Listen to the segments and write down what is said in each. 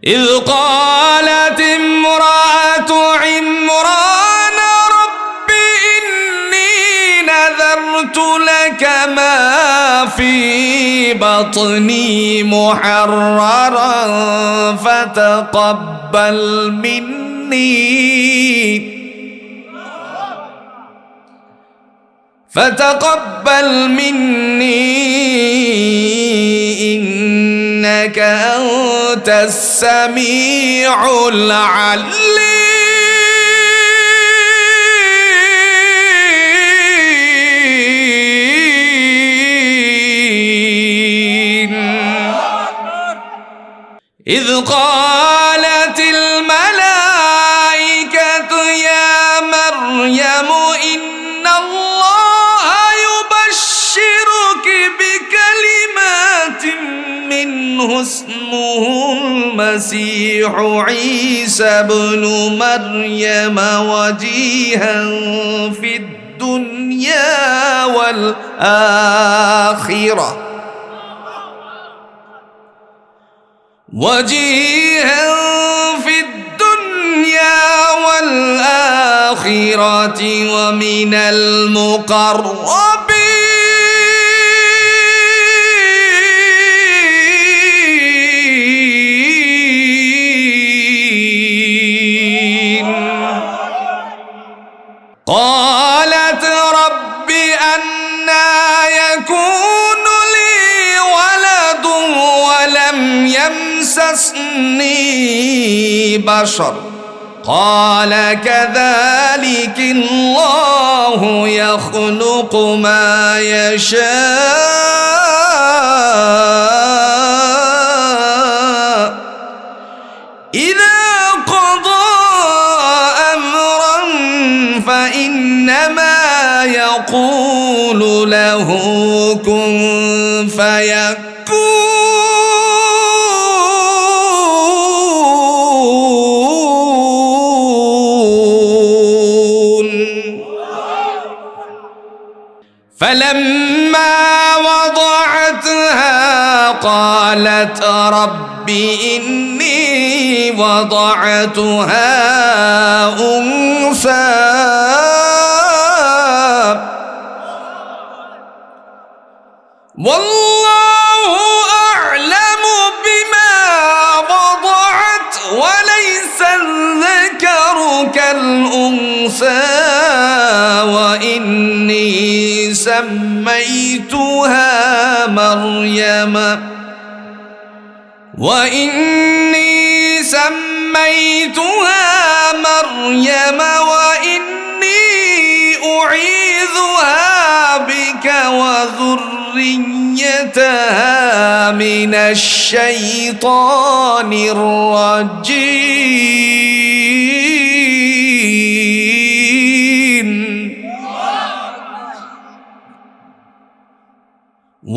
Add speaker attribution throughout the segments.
Speaker 1: إذ قالت امرأة عمران رب إني نذرت لك ما في بطني محررا فتقبل مني إنك أنت السميع العليم. إذ قالت الملائكة يا مريم إن الله يبشرك بكلمات منه اسمه المسيح عيسى بن مريم وجيها في الدنيا والآخرة ومن المقربين. قالت رب أنى يكون لي ولد ولم يمسسني بشر قال كذلك الله يخلق ما يشاء إذا قضى أمرا فإنما يقول له كن فيكون. فلما وضعتها قالت رب إني وضعتها أنثى والله أعلم بما وضعت وليس الذكر كالأنثى وإني سميتها مريم وإني أعيذها بك وذريتها من الشيطان الرجيم.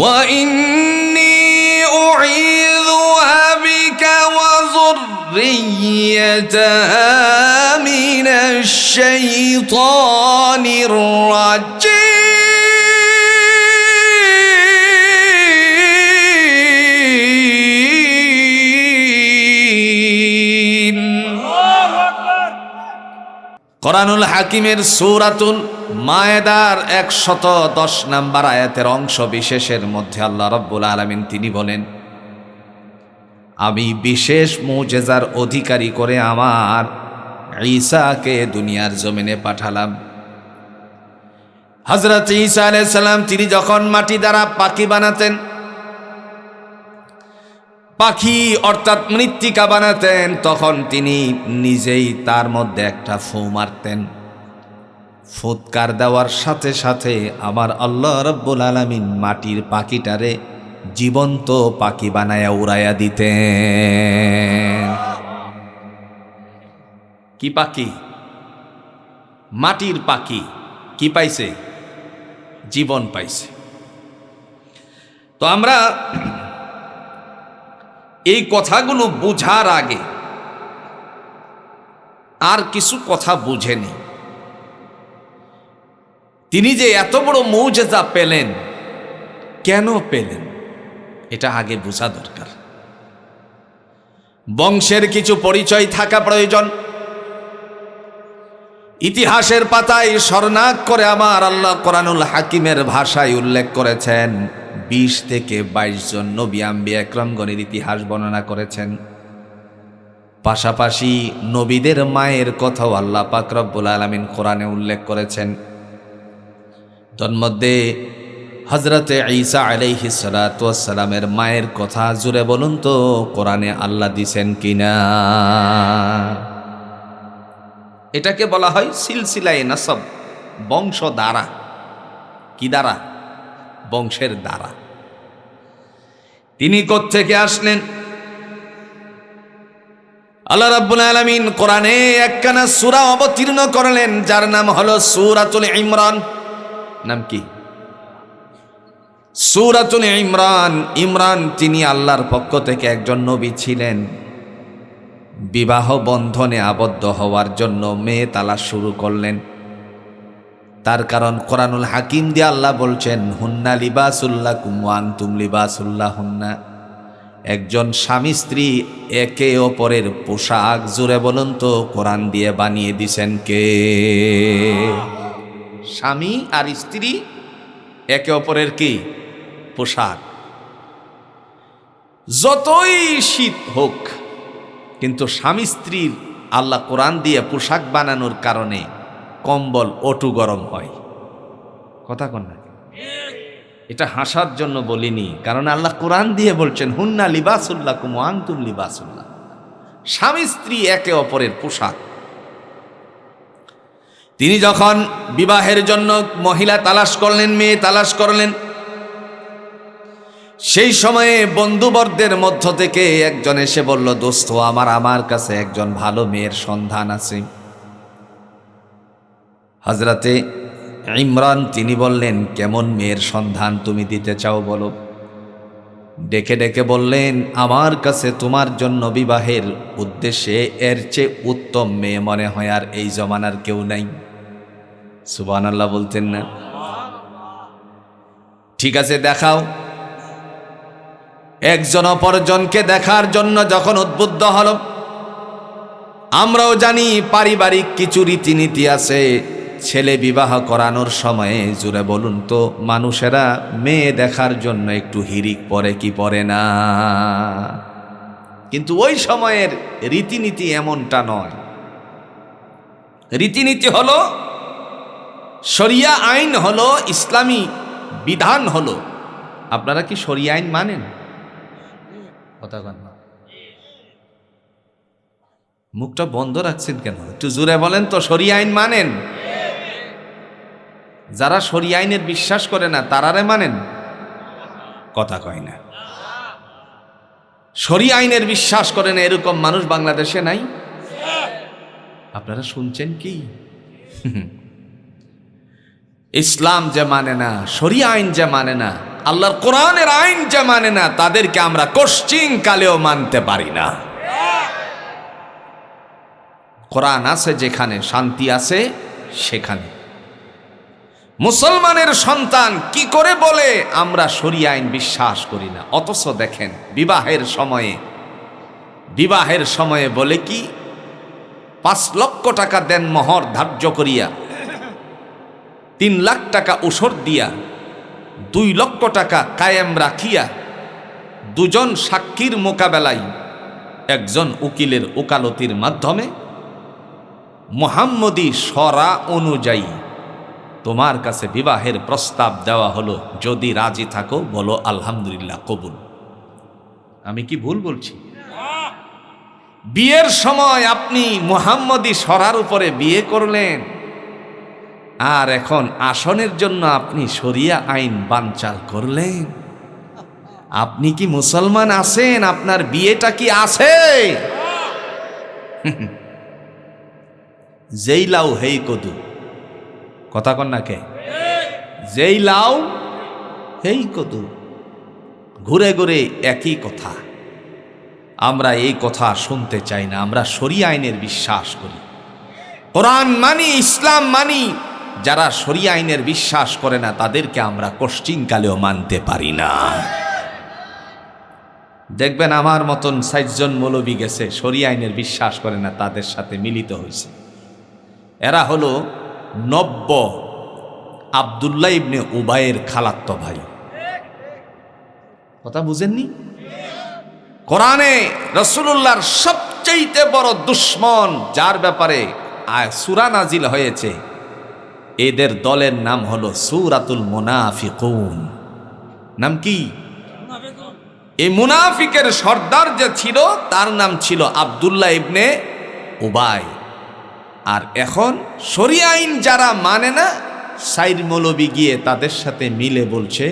Speaker 1: وإني أعيذها بك وذريتها من الشيطان الرجيم. কোরআনুল হাকিমের সূরাতুল মায়েদার 110 নম্বর আয়াতের অংশ বিশেষের মধ্যে আল্লাহ রাব্বুল আলামিন তিনি বলেন, আমি বিশেষ মুজিজার অধিকারী করে আমার ঈসাকে দুনিয়ার জমিনে পাঠালাম। হযরত ঈসা আলাইহিস সালাম তিনি যখন মাটি দ্বারা পাখি বানাতেন, পাখি অর্থাৎ মৃত্তিকা বানাতেন, তখন তিনি নিজেই তার মধ্যে একটা ফু মারতেন। ফুৎকার দেওয়ার সাথে সাথে আমার আল্লাহ রাব্বুল আলামিন মাটির পাখিটারে জীবন্ত পাখি বানায়া উড়াইয়া দিতেন। কি পাখি? মাটির পাখি। কি পাইছে? জীবন পাইছে। তো আমরা এই কথাগুলো বুঝার আগে আর কিছু কথা বুঝেনি। তিনি যে এত বড় মুজিজা পেলেন, কেন পেলেন, এটা আগে বোঝা দরকার। বংশের কিছু পরিচয় থাকা প্রয়োজন। ইতিহাসের পাতায় স্বর্ণাক করে আমার আল্লাহ কোরআনুল হাকিমের ভাষায় উল্লেখ করেছেন 20 থেকে 22 জন নবী আম্বিয়া একরামগণের ইতিহাস বর্ণনা করেছেন। পাশাপাশি নবীদের মায়ের কথাও আল্লাহ পাক রব্বুল আলামিন কোরআনে উল্লেখ করেছেন। তন্মধ্যে হযরতে ঈসা আলাইহিস সালাতু ওয়াস সালামের মায়ের কথা জুড়ে বলুন তো কোরআনে আল্লাহ দিছেন কিনা? এটাকে বলা হয় সিলসিলায়ে নাসব, বংশ দ্বারা। কি দ্বারা? বংশের দ্বারা। তিনি কোত্থেকে আসলেন? আল্লাহ রাব্বুল আলামিন কোরআনে একখানা সূরা অবতীর্ণ করলেন যার নাম হলো সূরাতুল ইমরান। নাম কি? সূরাতুল ইমরান। ইমরান তিনি আল্লাহর পক্ষ থেকে একজন নবী ছিলেন। বিবাহ বন্ধনে আবদ্ধ হওয়ার জন্য মেয়ে তালাশ শুরু করলেন। তার কারণ কোরআনুল হাকিম দিয়ে আল্লাহ বলছেন হুন্না লিবাসুল্লাকুম ওয়া আনতুম লিবাসুল্লাহুন্না। একজন স্বামী স্ত্রী একে অপরের পোশাক। জোরে বলুন তো কোরআন দিয়ে বানিয়ে দিছেন কে? স্বামী আর স্ত্রী একে অপরের কি? পোশাক। যতই শীত হোক কিন্তু স্বামী স্ত্রীর আল্লাহ কোরআন দিয়ে পোশাক বানানোর কারণে কম্বল অটু গরম হয়। কথা কন না? এটা হাসার জন্য বলিনি, কারণ আল্লাহ কোরআন দিয়ে বলছেন হুন্না লিবাসুল্লাকুম ওয়া আনতুম লিবাসুল্লাহ। স্বামী স্ত্রী একে অপরের পোশাক। তিনি যখন বিবাহের জন্য মহিলা তালাশ করলেন, মেয়ে তালাশ করলেন, সেই সময়ে বন্ধুবর্গের মধ্য থেকে একজন এসে বলল, দোস্ত আমার কাছে একজন ভালো মেয়ের সন্ধান আছে। হযরতে ইমরান তিনি বললেন, কেমন মেয়ের সন্ধান তুমি দিতে চাও বলো? ডেকে ডেকে বললেন, আমার কাছে তোমার জন্য বিবাহের উদ্দেশ্যে এর চেয়ে উত্তম মেয়ে মনে হয় আর এই জমানার কেউ নাই। সুবহানাল্লাহ বলতেন না? ঠিক আছে দেখাও। একজন অপরজনকে দেখার জন্য যখন উদ্বুদ্ধ হল, আমরাও জানি পারিবারিক কিছু রীতিনীতি আছে। ছেলে বিবাহ করানোর সময়ে জুড়ে বলুন তো মানুষেরা মেয়ে দেখার জন্য একটু হিরিক পরে কি পরে না? কিন্তু ওই সময়ের রীতিনীতি এমনটা নয়। রীতিনীতি হলো শরিয়া আইন, হলো ইসলামী বিধান হলো। আপনারা কি শরিয়া আইন মানেন? কথা বলেন না, মুখটা বন্ধ রাখছেন কেন? একটু জোরে বলেন তো, শরিয়া আইন মানেন? যারা শরিয়া আইনের বিশ্বাস করে না তারারে মানেন? কথা কয় না। শরিয়া আইনের বিশ্বাস করে না এরকম মানুষ বাংলাদেশে নাই? আপনারা শুনছেন কি? ইসলাম যে মানে না, শরিয়া আইন যে মানে না, আল্লাহর কোরআনের আইন যে মানে না, তাদেরকে আমরা কোশ্চিন কালেও মানতে পারি না। কোরআন আছে যেখানে, শান্তি আছে সেখানে। মুসলমানের সন্তান কি করে বলে আমরা শরিয়া আইন বিশ্বাস করি না? অথচ দেখেন বিবাহের সময়ে বলে কি 5 লক্ষ টাকা দেন মোহর ধার্য করিয়া, 3 লাখ টাকা ওসর দিয়া, 2 লক্ষ টাকা কায়েম রাখিয়া, 2 জন সাক্ষীর মোকাবেলায় একজন উকিলের ওকালতির মাধ্যমে মুহাম্মদী শরা অনুযায়ী তোমার কাছে বিবাহের প্রস্তাব দেওয়া হলো। যদি রাজি থাকো বলো আলহামদুলিল্লাহ, কবুল। আমি কি ভুল বলছি? বিয়ের সময় আপনি মুহাম্মদী শরার উপরে বিয়ে করলেন, আর এখন আসনের জন্য আপনি শরিয়া আইন বানচাল করলেন। আপনি কি মুসলমান আছেন? আপনার বিয়েটা কি আছে? যেই লাউ হেই কদু। কথা কন না কে? যেই লাউ হেই কদু, ঘুরে ঘুরে একই কথা। আমরা এই কথা শুনতে চাই না। আমরা শরিয়া আইনের বিশ্বাস করি, কোরআন মানি, ইসলাম মানি। যারা শরিয়া আইনের বিশ্বাস করে না তাদেরকে আমরা কোশ্চিন কালেও মানতে পারি না। দেখবেন আমার মতন ৬০ জন মৌলবী গেছে, শরিয়া আইনের বিশ্বাস করে না, তাদের সাথে মিলিত হয়েছে। এরা হলো নব্য আব্দুল্লাহ ইবনে উবাইয়ের খালাত্তো ভাই। কথা বুঝেননি? কোরআনে রাসূলুল্লাহর সবচেয়ে বড় দুশমন, যার ব্যাপারে সূরা নাজিল হয়েছে, এদের দলের নাম হলো সূরাতুল মুনাফিকুন। নাম কি? এই মুনাফিকের সর্দার যে ছিল তার নাম ছিল আব্দুল্লাহ ইবনে উবাই। আর এখন শরিয়া আইন যারা মানে না, সাইর মৌলবী গিয়ে তাদের সাথে মিলে বলছে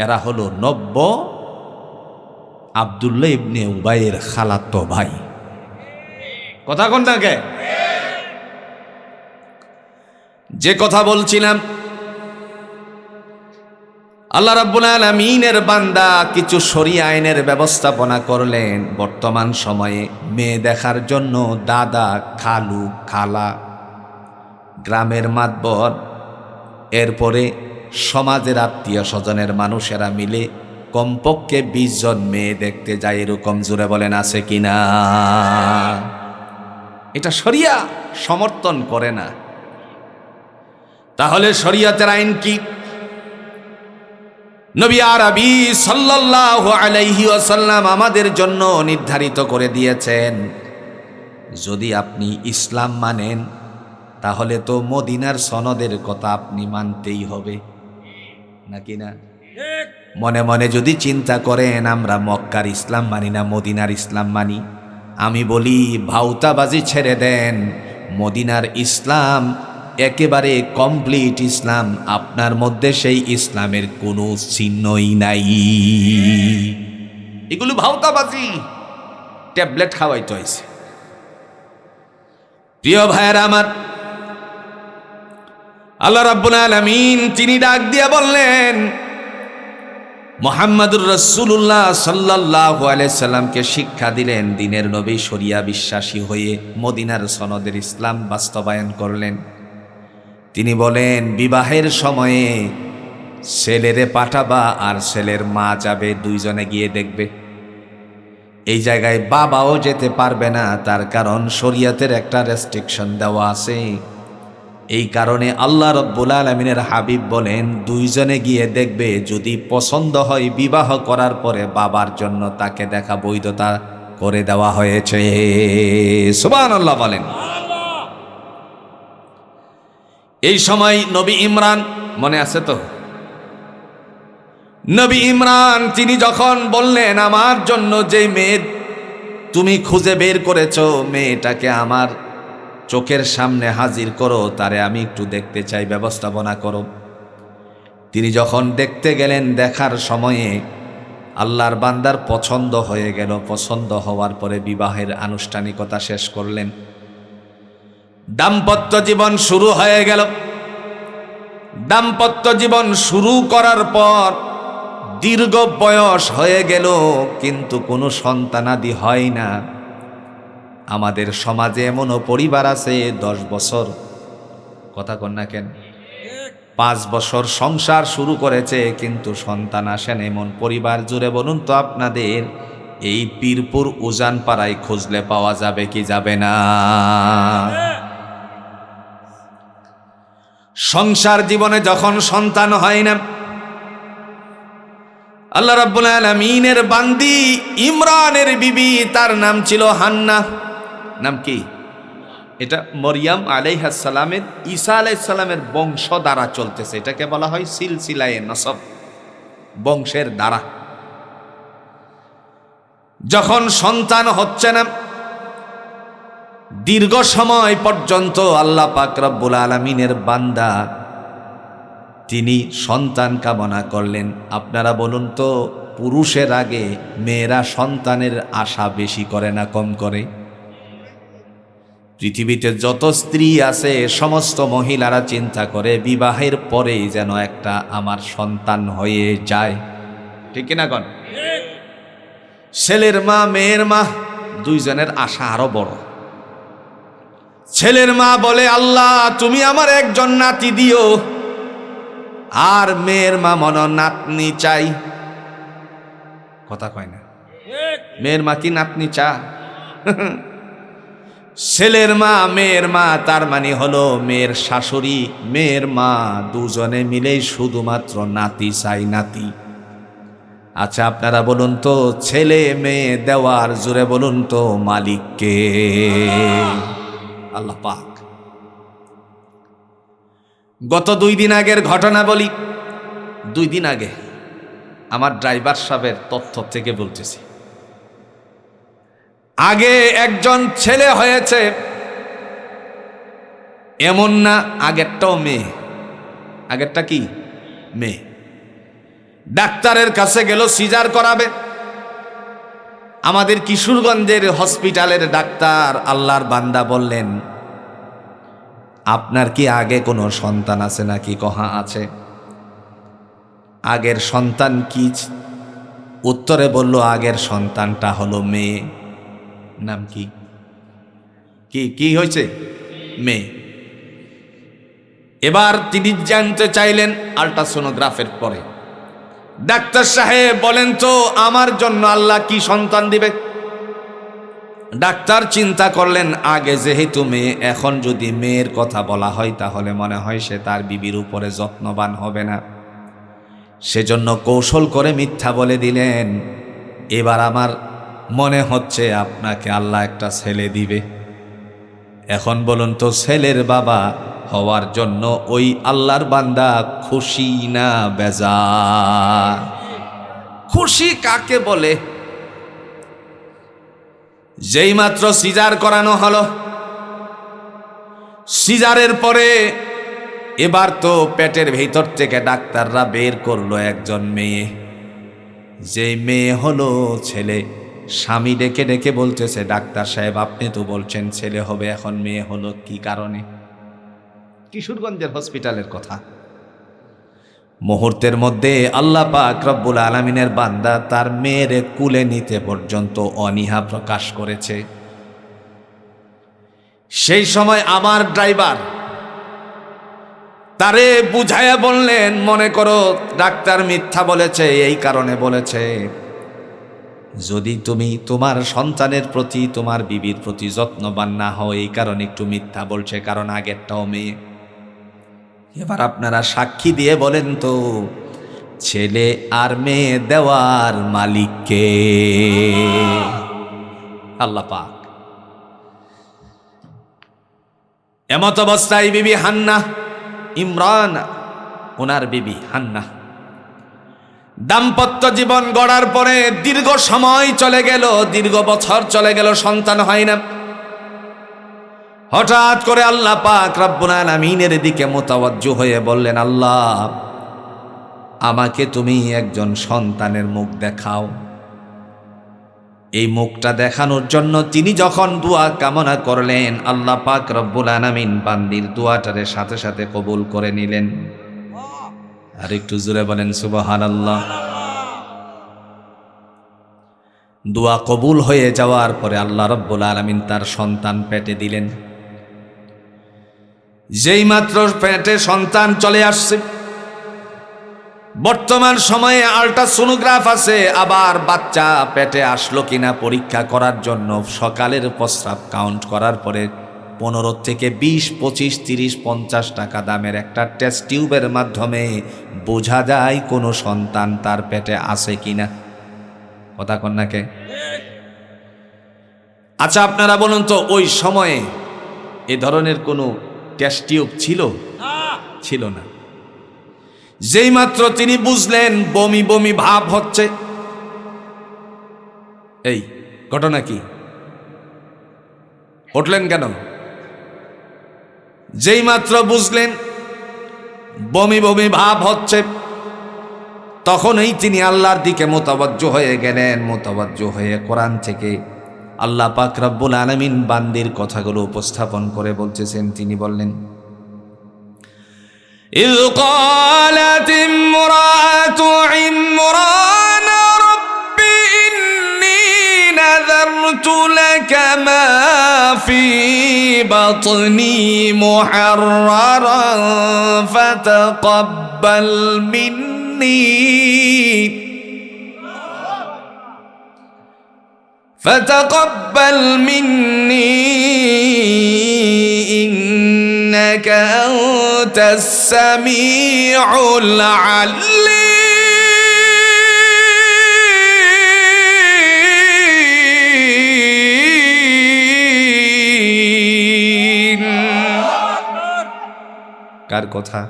Speaker 1: এরা হলো নব্য আব্দুল্লাহ ইবনে উবাইয়ের খালাতো ভাই। কথা কোন নাকি? যে কথা বলছিলাম, আল্লাহ রাব্বুল আলামিনের বান্দা কিছু শরিয়া আইনের ব্যবস্থাপনা করলেন। বর্তমান সময়ে মেয়ে দেখার জন্য দাদা, খালু, খালা, গ্রামের মাতবর, এরপরে সমাজের আত্মীয় স্বজনের মানুষেরা মিলে কমপক্ষে ২০ জন মেয়ে দেখতে যায়। এরকম জোরে বলেন আছে কিনা? এটা শরিয়া সমর্থন করে না। তাহলে শরিয়তের আইন কি? নবী আরবি সাল্লাল্লাহু আলাইহি ওয়াসাল্লাম আমাদের জন্য নির্ধারিত করে দিয়েছেন, যদি আপনি ইসলাম মানেন তাহলে তো মদিনার সনদের কথা আপনি মানতেই হবে, নাকি না? মনে মনে যদি চিন্তা করেন আমরা মক্কার ইসলাম মানি না, মদিনার ইসলাম মানি, আমি বলি ভাউতাবাজি ছেড়ে দেন। মদিনার ইসলাম একেবারে কমপ্লিট ইসলাম, আপনার মধ্যে সেই ইসলামের কোনো চিহ্নই নাই। এগুলো ভাউতাবাজি, ট্যাবলেট খাওয়াইতে হয়েছে। প্রিয় ভাইয়েরা আমার, আল্লাহ রাব্বুল আলামিন তিনি ডাক দিয়া বললেন, মুহাম্মাদুর রাসূলুল্লাহ সাল্লাল্লাহু আলাইহি সাল্লামকে শিক্ষা দিলেন, দ্বীনের নবী শরিয়া বিশ্বাসী হয়ে মদিনার সনদের ইসলাম বাস্তবায়ন করলেন। তিনি বলেন, বিবাহের সময়ে ছেলেরে পাঠাবা আর ছেলের মা যাবে, দুইজনে গিয়ে দেখবে। এই জায়গায় বাবাও যেতে পারবে না, তার কারণ শরিয়তের একটা রেস্ট্রিকশন দেওয়া আছে। এই কারণে আল্লাহ রাব্বুল আলামিনের হাবিব বলেন, দুইজনে গিয়ে দেখবে, যদি পছন্দ হয় বিবাহ করার পরে বাবার জন্য তাকে দেখা বৈধতা করে দেওয়া হয়েছে। সুবহানাল্লাহ বলেন। এই সময় নবী ইমরান, মনে আছে তো? নবী ইমরান তিনি যখন বললেন, আমার জন্য যে মেয়ে তুমি খুঁজে বের করেছো, মেয়েটাকে আমার চোখের সামনে হাজির করো, তারে আমি একটু দেখতে চাই, ব্যবস্থাপনা করো। তিনি যখন দেখতে গেলেন, দেখার সময়ে আল্লাহর বান্দার পছন্দ হয়ে গেল। পছন্দ হওয়ার পরে বিবাহের আনুষ্ঠানিকতা শেষ করলেন, দাম্পত্য জীবন শুরু হয়ে গেল। দাম্পত্য জীবন শুরু করার পর দীর্ঘ বয়স হয়ে গেল, কিন্তু কোনো সন্তানাদি হয় না। আমাদের সমাজে এমনও পরিবার আছে 10 বছর, কথা কন না কেন, 5 বছর সংসার শুরু করেছে কিন্তু সন্তান আসেন, এমন পরিবার জুড়ে বলুন তো আপনাদের এই পীরপুর উজান পাড়ায় খুঁজলে পাওয়া যাবে কি যাবে না? সংসার জীবনে যখন সন্তান হয় না, আল্লাহ রাব্বুল আলামিনের বান্দি ইমরানের বিবি, তার নাম ছিল হান্না। নাম কি? এটা মরিয়াম আলাইহিস সালামের, ঈসা আলাইহিস সালামের বংশ দ্বারা চলতেছে। এটাকে বলা হয় সিলসিলায়ে নসব, বংশের দ্বারা। যখন সন্তান হচ্ছে না, দীর্ঘ সময় পর্যন্ত আল্লাহ পাক রব্বুল আলামিনের বান্দা তিনি সন্তান কামনা করলেন। আপনারা বলুন তো, পুরুষের আগে মেয়েরা সন্তানের আশা বেশি করে না কম করে? পৃথিবীতে যত স্ত্রী আছে সমস্ত মহিলারা চিন্তা করে বিবাহের পরেই যেন একটা আমার সন্তান হয়ে যায়, ঠিক কিনা কন? ছেলের মা মেয়ের মা দুইজনের আশা আরো বড়। ছেলের মা বলে, আল্লাহ তুমি আমার একজন নাতি দিও, আর মেয়ের মা মনে নাতনি চাই। কথা কয় না। মেয়ের মা কি নাতনি চা? ছেলের মা মেয়ের মা, তার মানে হলো মেয়ের শাশুড়ি মেয়ের মা, দুজনে মিলেই শুধুমাত্র নাতি চাই, নাতি। আচ্ছা আপনারা বলুন তো, ছেলে মেয়ে দেওয়ার জোরে বলুন তো মালিককে? আল্লাহ পাক। গত 2 দিন আগের ঘটনা বলি। 2 দিন আগে আমার ড্রাইভার সাহেবের তথ্য থেকে বলতেছি, আগে একজন ছেলে হয়েছে, এমন না আগেরটাও মেয়ে। আগেরটা কি? মেয়ে। ডাক্তারের কাছে গেল সিজার করাবে। আমাদের কিশোরগঞ্জের হসপিটালের ডাক্তার আল্লাহর বান্দা বললেন, আপনার কি আগে কোনো সন্তান আছে নাকি? কহা আছে। আগের সন্তান কি? উত্তরে বলল, আগের সন্তানটা হলো মেয়ে। নাম কি? কি কি হয়েছে? মেয়ে। এবার তিনি জানতে চাইলেন আল্ট্রাসোনোগ্রাফের পরে, ডাক্তার সাহেব বলেন তো আমার জন্য আল্লাহ কি সন্তান দিবে? ডাক্তার চিন্তা করলেন, আগে যেহেতু মেয়ে, এখন যদি মেয়ের কথা বলা হয় তাহলে মনে হয় সে তার বিবির উপরে যত্নবান হবে না, সেজন্য কৌশল করে মিথ্যা বলে দিলেন, এবার আমার মনে হচ্ছে আপনাকে আল্লাহ একটা ছেলে দিবে। এখন বলুন তো, ছেলের বাবা হওয়ার জন্য ওই আল্লাহর বান্দা খুশি না বেজার? খুশি কাকে বলে? যেই মাত্র সিজার করানো হলো, সিজারের পরে এবার তো পেটের ভিতর থেকে ডাক্তাররা বের করলো একজন মেয়ে। যেই মেয়ে হলো ছেলে। স্বামী ডেকে ডেকে বলতেছে, ডাক্তার সাহেব আপনি তো বলছেন ছেলে হবে, এখন মেয়ে হলো কি কারণে? কিশোরগঞ্জের হসপিটালের কথা। মুহূর্তের মধ্যে আল্লাহ পাক রব্বুল আলামিনের বান্দা তার মেয়ের কুলে নিতে পর্যন্ত অনীহা প্রকাশ করেছে। সেই সময় আমার ড্রাইভার তারে বুঝাইয়া বললেন, মনে করো ডাক্তার মিথ্যা বলেছে, এই কারণে বলেছে, যদি তুমি তোমার সন্তানের প্রতি তোমার বিবির প্রতি যত্নবান না হও, এই কারণে একটু মিথ্যা বলছে, কারণ আগেরটাও মেয়ে। এবার আপনারা সাক্ষী দিয়ে বলেন তো, ছেলে আর মেয়ে দেওয়ার মালিককে? আল্লাহ পাক। এমত অবস্থায় বিবি হান্না, ইমরান ওনার বিবি হান্না, দাম্পত্য জীবন গড়ার পরে দীর্ঘ সময় চলে গেল, দীর্ঘ বছর চলে গেল, সন্তান হয় না। হঠাৎ করে আল্লাহ পাক রব্বুল আলামিনের দিকে মুতাওয়াজ্জু হয়ে বললেন, আল্লাহ আমাকে তুমি একজন সন্তানের মুখ দেখাও। এই মুখটা দেখানোর জন্য তিনি যখন দোয়া কামনা করলেন, আল্লাহ পাক রব্বুল আলামিন বান্দির দোয়াটারে সাথে সাথে কবুল করে নিলেন। আর একটু জোরে বলেন সুবহানাল্লাহ। দোয়া কবুল হয়ে যাওয়ার পরে আল্লাহ রব্বুল আলামিন তার সন্তান পেটে দিলেন। যেই মাত্র পেটে সন্তান চলে আসছে, বর্তমান সময়ে আল্ট্রাসোনোগ্রাফ আছে, আবার বাচ্চা পেটে আসলো কিনা পরীক্ষা করার জন্য সকালের প্রস্রাব কাউন্ট করার পরে 15 থেকে 20, 25, 30, 50 টাকা দামের একটা টেস্ট টিউবের মাধ্যমে বোঝা যায় কোনো সন্তান তার পেটে আছে কিনা। কথা কন্যাকে? আচ্ছা আপনারা বলুন তো, ওই সময়ে এ ধরনের কোনো টেস্ট টিউব ছিল? ছিল না। যেই মাত্র তিনি বুঝলেন বমি বমি ভাব হচ্ছে, এই ঘটনা কি? উঠলেন কেন? যেই মাত্র বুঝলেন বমি বমি ভাব হচ্ছে, তখনই তিনি আল্লাহর দিকে মুতাওয়াজ্জু হয়ে গেলেন। মুতাওয়াজ্জু হয়ে কোরআন থেকে আল্লাহ পাক রব্বুল আলামিন বান্দির কথাগুলো উপস্থাপন করে বলতেছেন। তিনি বললেন, إذ قالت امرأة عمران رب إني نذرت لك ما في بطني محررا فتقبل مني ফাতাকাব্বাল মিন্নি ইন্নাকা আনতাস সামিউল আলিম। কার কথা?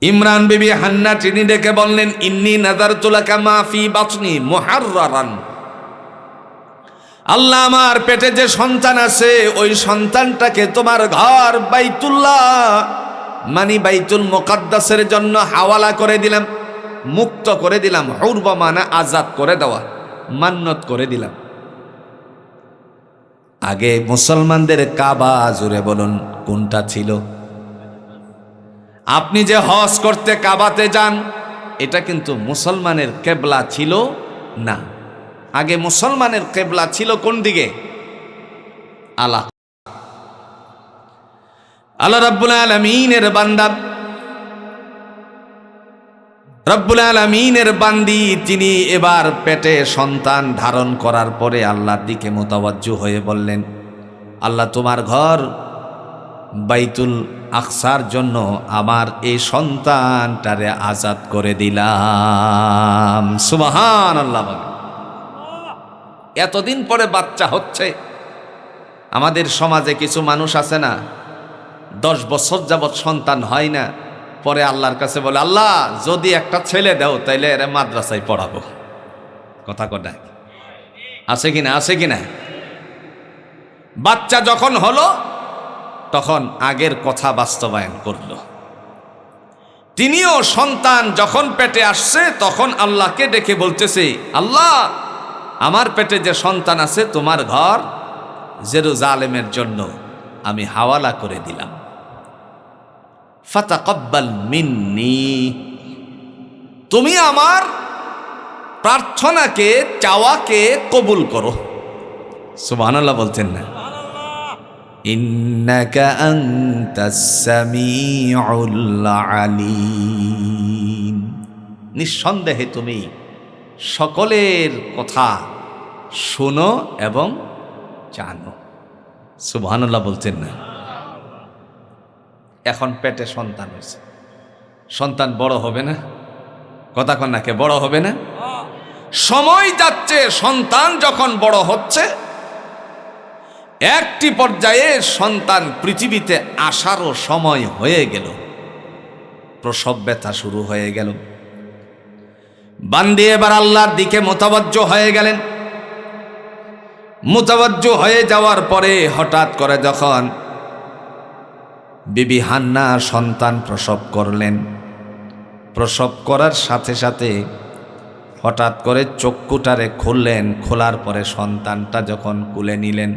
Speaker 1: ইমরান বিবি হান্না তিনি ডেকে বললেন, ইন্নী নাযারতু লাকা মা ফি বাতনি মুহাররারান, আল্লাহ আমার পেটে যে সন্তান আছে ওই সন্তানটাকে তোমার ঘর বাইতুল্লাহ মানে বাইতুল মুকাদ্দাসের জন্য হাওয়ালা করে দিলাম, মুক্ত করে দিলাম। হুরবা মানে আজাদ করে দেওয়া, মান্নত করে দিলাম। আগে মুসলমানদের কাবা, জুড়ে বলুন কোনটা ছিল? আপনি যে হজ করতে কাবাতে যান, এটা কিন্তু মুসলমানের কেবলা ছিল না। আগে মুসলমানের কেবলা ছিল কোন দিকে? আল্লাহ। আল্লাহ রাব্বুল আলামিনের বান্দা, রব্বুল আলামিনের বান্দি, তিনি এবার পেটে সন্তান ধারণ করার পরে আল্লাহর দিকে মুতাওয়াজ্জু হয়ে বললেন, আল্লাহ তোমার ঘর বাইতুল আকসার জন্য আমার এই সন্তানটারে আজাদ করে দিলাম। সুবহানাল্লাহ। এতদিন পরে বাচ্চা হচ্ছে। আমাদের সমাজে কিছু মানুষ আছে না, 10 বছর যাবৎ সন্তান হয় না, পরে আল্লাহর কাছে বলে, আল্লাহ যদি একটা ছেলে দাও তাইলে এরা মাদ্রাসায় পড়াবো। কথা কথা আছে কিনা? আছে কিনা? বাচ্চা যখন হলো তখন আগের কথা বাস্তবায়ন করলো। তিনিও সন্তান যখন পেটে আসছে তখন আল্লাহকে ডেকে বলতেছে, আল্লাহ আমার পেটে যে সন্তান আছে তোমার ঘর জেরুজালেমের জন্য আমি হাওয়ালা করে দিলাম। ফাতাকাব্বাল মিন্নি, তুমি আমার প্রার্থনাকে, চাওয়াকে কবুল করো। সুবহানাল্লাহ বলতেন না? ইন্নাকা আনতাস সামিউল আলিম, নিঃসন্দেহে তুমি সকলের কথা শোনো এবং জানো। সুবহানাল্লাহ বলতেন না? এখন পেটে সন্তান হয়েছে, সন্তান বড় হবে না? কথা কন না, কে বড় হবে না? সময় যাচ্ছে, সন্তান যখন বড় হচ্ছে, একটি পর্যায়ে সন্তান পৃথিবীতে আসারও সময় হয়ে গেল, প্রসব ব্যথা শুরু হয়ে গেল। বান্দি এবার আল্লাহর দিকে মুতাওয়াজ্জু হয়ে গেলেন। মুতাওয়াজ্জু হয়ে যাওয়ার পরে হঠাৎ করে যখন বিবি হান্না সন্তান প্রসব করলেন, প্রসব করার সাথে সাথে হঠাৎ করে চক্ষুটারে খুললেন। খোলার পরে সন্তানটা যখন কুলে নিলেন,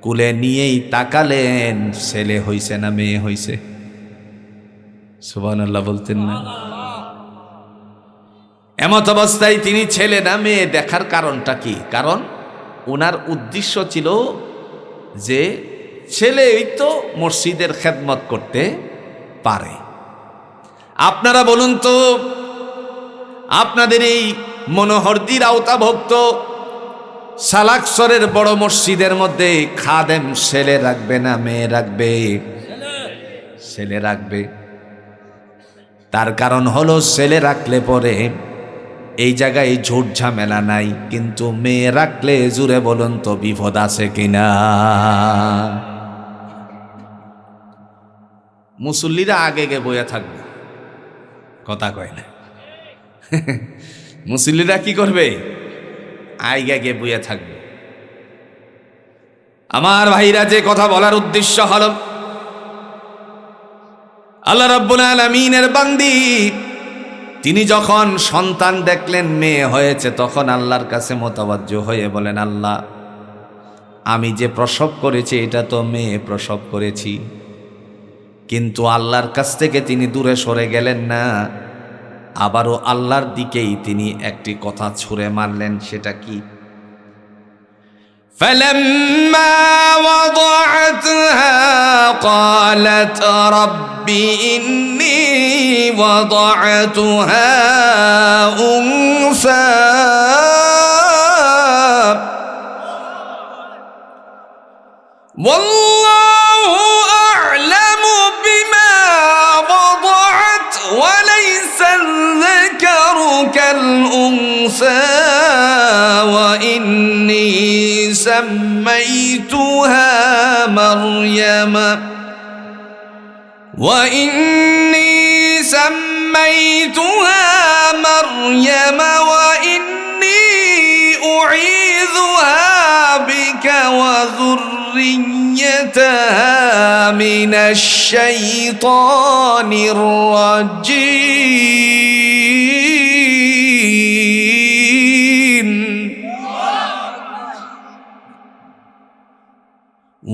Speaker 1: কুলে নিয়েই তাকালেন ছেলে হইছে না মেয়ে হইছে। সুবহানাল্লাহ বলতেন না? এমত অবস্থায় তিনি ছেলে না মেয়ে দেখার কারণটা কি? কারণ ওনার উদ্দেশ্য ছিল যে ছেলেই তো মসজিদের খেদমত করতে পারে। আপনারা বলুন তো, আপনাদের এই মনোহরদির আওতাভুক্ত সালাকসরের বড় মসজিদের মধ্যে খাদেম ছেলে রাখবে না মেয়ে রাখবে? ছেলে রাখবে। তার কারণ হলো ছেলে রাখলে পরে এই জায়গায় ঝুট ঝামেলা নাই, কিন্তু মেয়ে রাখলে জুড়ে বলুন তো বিপদ আছে কিনা? মুসল্লিরা আগে গে বইয়া থাকবে, কথা কয় না। মুসল্লিরা কি করবে? আইগা গে বইয়া থাকবে। আমার ভাইরা, যে কথা বলার উদ্দেশ্য হলো, আল্লাহ রাব্বুল আলামিনের বান্দি তিনি যখন সন্তান দেখলেন মেয়ে হয়েছে, তখন আল্লাহর কাছে মুতাওয়াজ্জু হয়ে বলেন, আল্লাহ আমি যে প্রসব করেছি এটা তো মেয়ে প্রসব করেছি। কিন্তু আল্লাহর কাছ থেকে তিনি দূরে সরে গেলেন না, আবারও আল্লাহর দিকেই তিনি একটি কথা ছুঁড়ে মারলেন। সেটা কি? فلما وضعتها قالت رب إني وضعتها أنثى ওয়াল্লাহু আ'লামু বিমা ওয়াদা'at ওয়া লাইসা আয-যাকারু কাল-উনসা ওয়া ইন্নী সাম্মাইতুহা মারইয়ামা وإني سميتها مريم وإني أعيذها بك وذريتها من الشيطان الرجيم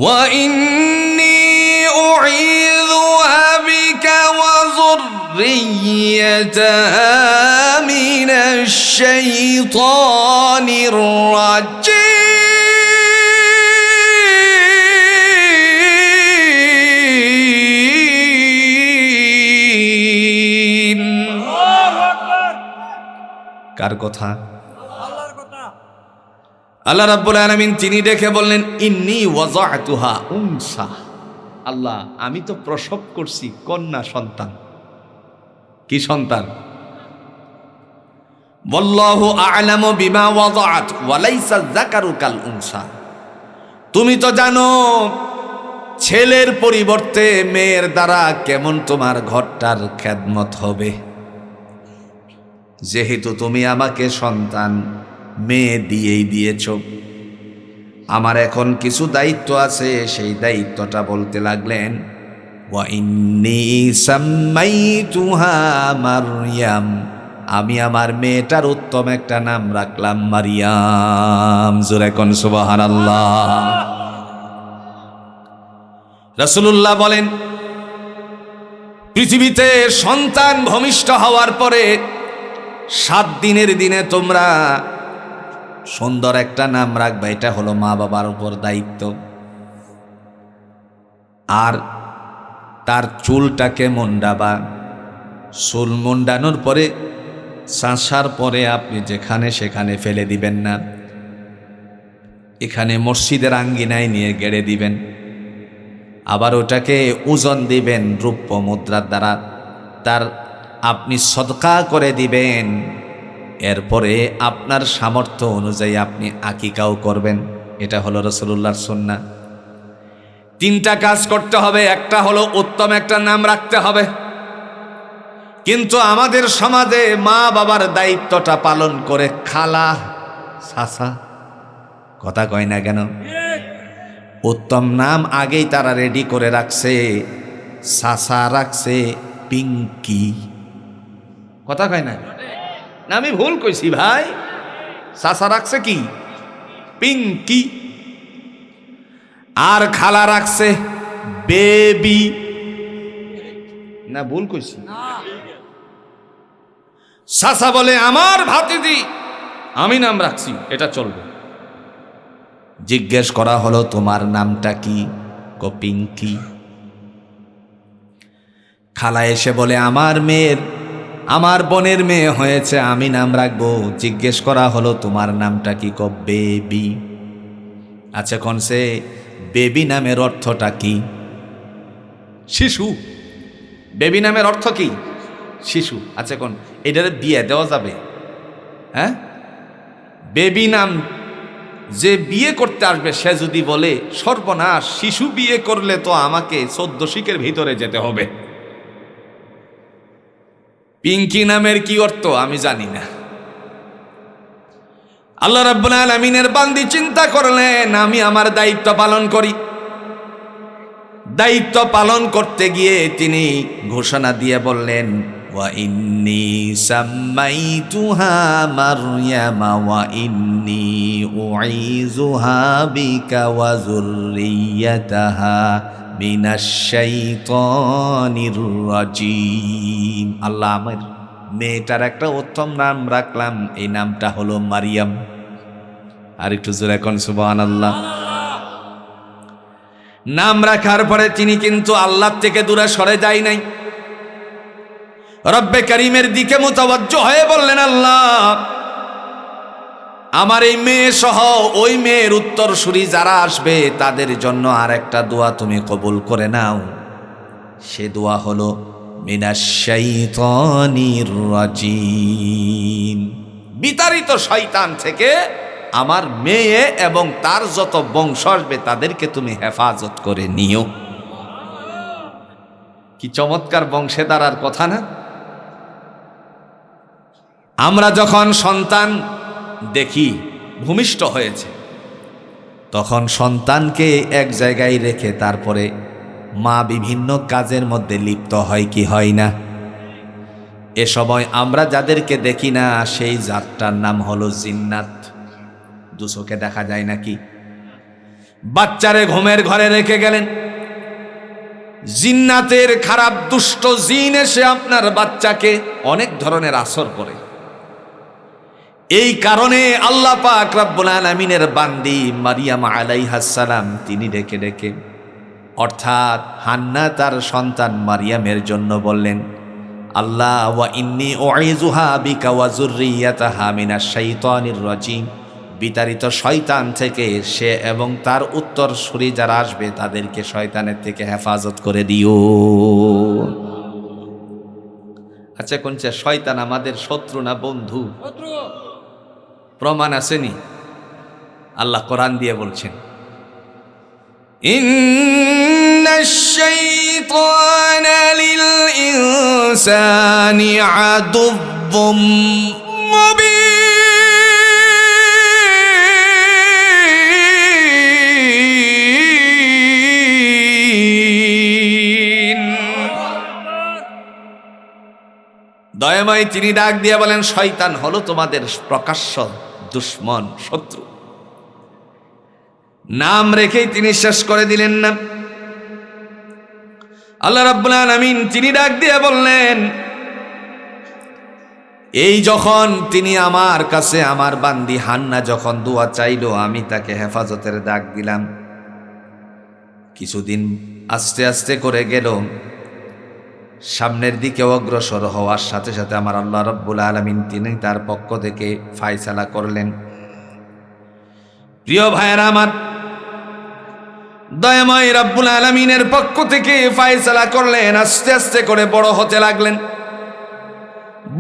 Speaker 1: وإني أعيذها بك وذريتها من الشيطان الرجيم কার কথা? আল্লাহ রাব্বুল আলামিন তিনি দেখে বললেন ইন্নী ওয়াযা'তুহা উনসা, আল্লাহ আমি তো প্রসব করছি কন্যা সন্তান। কি সন্তান? ওয়াল্লাহু আ'লামু বিমা ওয়াদা'at ওয়া লাইসা যাকারু কাল উনসা, তুমি তো জানো ছেলের পরিবর্তে মেয়ের দ্বারা কেমন তোমার ঘরটার খেদমত হবে। যেহেতু তুমি আমাকে সন্তান মেয়ে দিয়েই দিয়েছ, আমার এখন কিছু দায়িত্ব আছে, সেই দায়িত্বটা বলতে লাগলেন ওয়া ইন্নী সাম্মাইতুহা মারইয়াম, আমি আমার মেয়েটার উত্তম একটা নাম রাখলাম মারিয়াম। জোরে কোন সুবহানাল্লাহ। রাসূলুল্লাহ বলেন পৃথিবীতে সন্তান ভূমিষ্ঠ হওয়ার পরে 7 দিনের দিনে তোমরা সুন্দর একটা নাম রাখবা, এটা হলো মা বাবার উপর দায়িত্ব। আর তার চুলটাকে মুন্ডাবা, চুল মুন্ডানোর পরে চাষার পরে আপনি যেখানে সেখানে ফেলে দিবেন না, এখানে মসজিদের আঙ্গিনায় নিয়ে গেড়ে দিবেন। আবার ওটাকে ওজন দিবেন রূপ্য মুদ্রার দ্বারা, তার আপনি সদকা করে দিবেন। এরপরে আপনার সামর্থ্য অনুযায়ী আপনি আকিকাও করবেন। এটা হলো রাসূলুল্লাহর সুন্নাহ। 3টা কাজ করতে হবে। একটা হলো উত্তম একটা নাম রাখতে হবে, কিন্তু আমাদের সমাজে মা বাবার দায়িত্বটা পালন করে খালা চাচা, কথা কয় না কেন? উত্তম নাম আগেই তারা রেডি করে রাখছে, চাচা রাখছে পিঙ্কি, কথা কয় না? না আমি ভুল কইছি ভাই? চাচা রাখছে কি? পিঙ্কি। আর খালা রাখছে বেবি, না ভুল কইছি? চাচা বলে আমার ভাতিজি, আমি নাম রাখছি, এটা চলবে। জিজ্ঞেস করা হলো তোমার নামটা কি? কো পিঙ্কি। খালা এসে বলে আমার বোনের মেয়ে হয়েছে, আমি নাম রাখবো। জিজ্ঞেস করা হলো তোমার নামটা কি? কো বেবি। আচ্ছা কোন সে বেবি নামের অর্থটা কি? শিশু। বেবি নামের অর্থ কি? শিশু। আচ্ছা কোন এটার বিয়ে দেওয়া যাবে? হ্যাঁ, বেবি নাম যে বিয়ে করতে আসবে সে যদি বলে সর্বনাশ, শিশু বিয়ে করলে তো আমাকে 14 শিকের ভিতরে যেতে হবে। পিঙ্কি নামের কি অর্থ আমি জানি না। আল্লাহ রাব্বুল আলামিনের বান্দি চিন্তা করলেন আমি আমার দায়িত্ব পালন করি। দায়িত্ব পালন করতে গিয়ে তিনি ঘোষণা দিয়ে বললেন ওয়া ইন্নী সাম্মাইতুহা মারইয়ামা ওয়া ইন্নী উঈযুহা বিকা ওয়া যুররিয়াতাহা মিনাশ শাইতানির রাজিম। আল্লাহ আমার মেয়েটার একটা উত্তম নাম রাখলাম, এই নামটা হলো মারিয়াম। আর একটু জোরে কোন সুবহানাল্লাহ। নাম রাখার পরে তিনি কিন্তু আল্লাহ থেকে দূরে সরে যায় নাই, রব্বে করিমের দিকে মুতাওয়াজ্জহ হয়ে বললেন আল্লাহ আমার এই মেয়ে সহ ওই মেয়ের উত্তরসূরি যারা আসবে তাদের জন্য আর একটা দোয়া তুমি কবুল করে নাও। সে দোয়া হলো মিনাশ শাইতানির রাজিম, বিতাড়িত শয়তান থেকে আমার মেয়ে এবং তার যত বংশ আসবে তাদেরকে তুমি হেফাজত করে নিও। কি চমৎকার বংশেদারার কথা না? আমরা যখন সন্তান দেখি ভূমিষ্ঠ হয়েছে, তখন সন্তানকে এক জায়গায় রেখে তারপরে মা বিভিন্ন কাজের মধ্যে লিপ্ত হয় কি হয় না? এ সময় আমরা যাদেরকে দেখি না সেই জাতটার নাম হলো জিন্নাত। দুচোখে দেখা যায় নাকি? বাচ্চারে ঘুমের ঘরে রেখে গেলেন, জিন্নাতের খারাপ দুষ্ট জিন এসে আপনার বাচ্চাকে অনেক ধরনের আসর করে। এই কারণে আল্লাহ পাক রব্বুল আলামিনের বান্দি মারিয়াম আলাইহাস সালাম তিনি ডেকে ডেকে, অর্থাৎ হান্না তার সন্তান মারিয়ামের জন্য বললেন, আল্লাহ ওয়া ইন্নী উঈযুহা বিকা ওয়া যুররিয়াতাহা মিনাশ শাইতানির রাজিম, বিতাড়িত শয়তান থেকে সে এবং তার উত্তরসূরি যারা আসবে তাদেরকে শয়তানের থেকে হেফাজত করে দিও। আচ্ছা, কোনটা শয়তান আমাদের শত্রু না বন্ধু? প্রমাণ আসেনি? আল্লাহ কোরআন দিয়ে বলছেন, ইন্নাশ শাইতানা লিল ইনসানি আদুব্বুম মুবিন। দয়াময় তিনি ডাক দিয়ে বলেন, শয়তান হলো তোমাদের প্রকাশ্য দুশ্মন, শত্রু। নাম রেখেই তিনি শেষ করে দিলেন না। আল্লাহ রাব্বুল আলামিন তিনি ডাক দিয়ে বললেন, এই যখন তিনি আমার কাছে আমার বান্দি হান্না যখন দোয়া চাইলো, আমি তাকে হেফাজতের ডাক দিলাম। কিছুদিন আস্তে আস্তে করে গেল, সামনের দিকে অগ্রসর হওয়ার সাথে সাথে আমার আল্লাহ রাব্বুল আলামিন তিনি তার পক্ষ থেকে ফায়সালা করলেন। প্রিয় ভাইয়েরা আমার, দয়াময় রাব্বুল আলামিনের পক্ষ থেকে ফায়সালা করলেন। আস্তে আস্তে করে বড় হতে লাগলেন।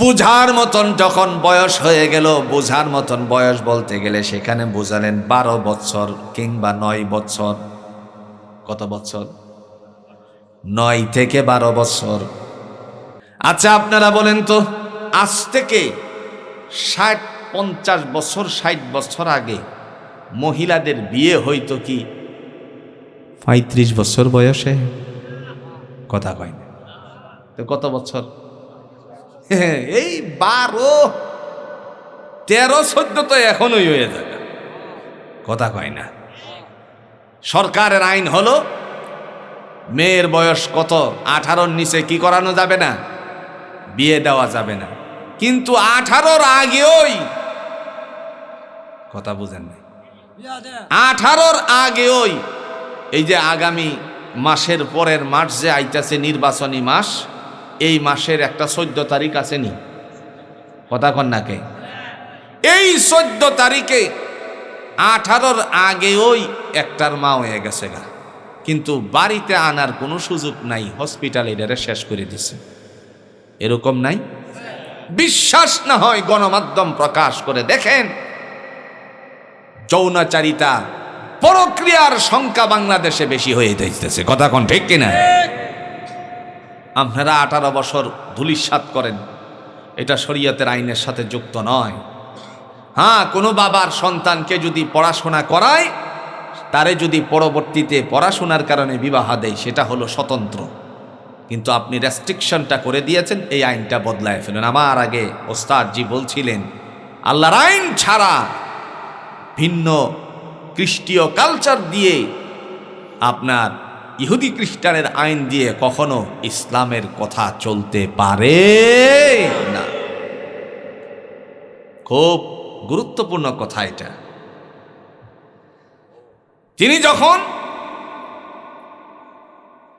Speaker 1: বুঝার মতন যখন বয়স হয়ে গেল, বুঝার মতন বয়স বলতে গেলে সেখানে বুঝালেন 12 বছর কিংবা 9 বছর। কত বছর? 9 থেকে 12 বছর। আচ্ছা, আপনারা বলেন তো, আজ থেকে 50 বছর 60 বছর আগে মহিলাদের বিয়ে হইতো কি 35 বছর বয়সে? কথা কয় না তো? কত বছর? এই 12, 13, 14 তো এখনই হয়ে থাকে। কথা কয় না? সরকারের আইন হলো মেয়ের বয়স কত, 18-র নিচে কি করানো যাবে না, বিয়ে দেওয়া যাবে না। কিন্তু 18-র আগেই, কথা বুঝেন না, 18-র আগেই, এই যে আগামী মাসের পরের মাস যে আইতাছে নির্বাচনী মাস, এই মাসের একটা 14 তারিখ আছে নি? কথা কন নাকে? এই 14 তারিখে 18-র আগেই একটার মা হয়ে গেছে গা, কিন্তু বাড়িতে আনার কোনো সুযোগ নাই, হসপিটালে এটারে শেষ করে দিছে। এরকম নাই? বিশ্বাস না হয় গণমাধ্যম প্রকাশ করে দেখেন, যৌনাচারিতা পরক্রিয়ার সংখ্যা বাংলাদেশে বেশি হয়ে যাইতেছে। কথা কোন ঠিক কিনা? আপনারা 18 বছর ধুলিস্যাৎ করেন, এটা শরীয়তের আইনের সাথে যুক্ত নয়। হ্যাঁ, কোনো বাবার সন্তানকে যদি পড়াশোনা করায়, তারে যদি পরবর্তীতে পড়াশোনার কারণে বিবাহ দেয়, সেটা হলো স্বতন্ত্র। কিন্তু আপনি রেস্ট্রিকশনটা করে দিয়েছেন, এই আইনটা বদলায় ফেলেন। আমার আগে ওস্তাদ জি বলছিলেন, আল্লাহর আইন ছাড়া ভিন্ন খ্রিস্টীয় কালচার দিয়ে, আপনার ইহুদি খ্রিস্টানের আইন দিয়ে কখনো ইসলামের কথা চলতে পারে না। খুব গুরুত্বপূর্ণ কথা এটা। তিনি যখন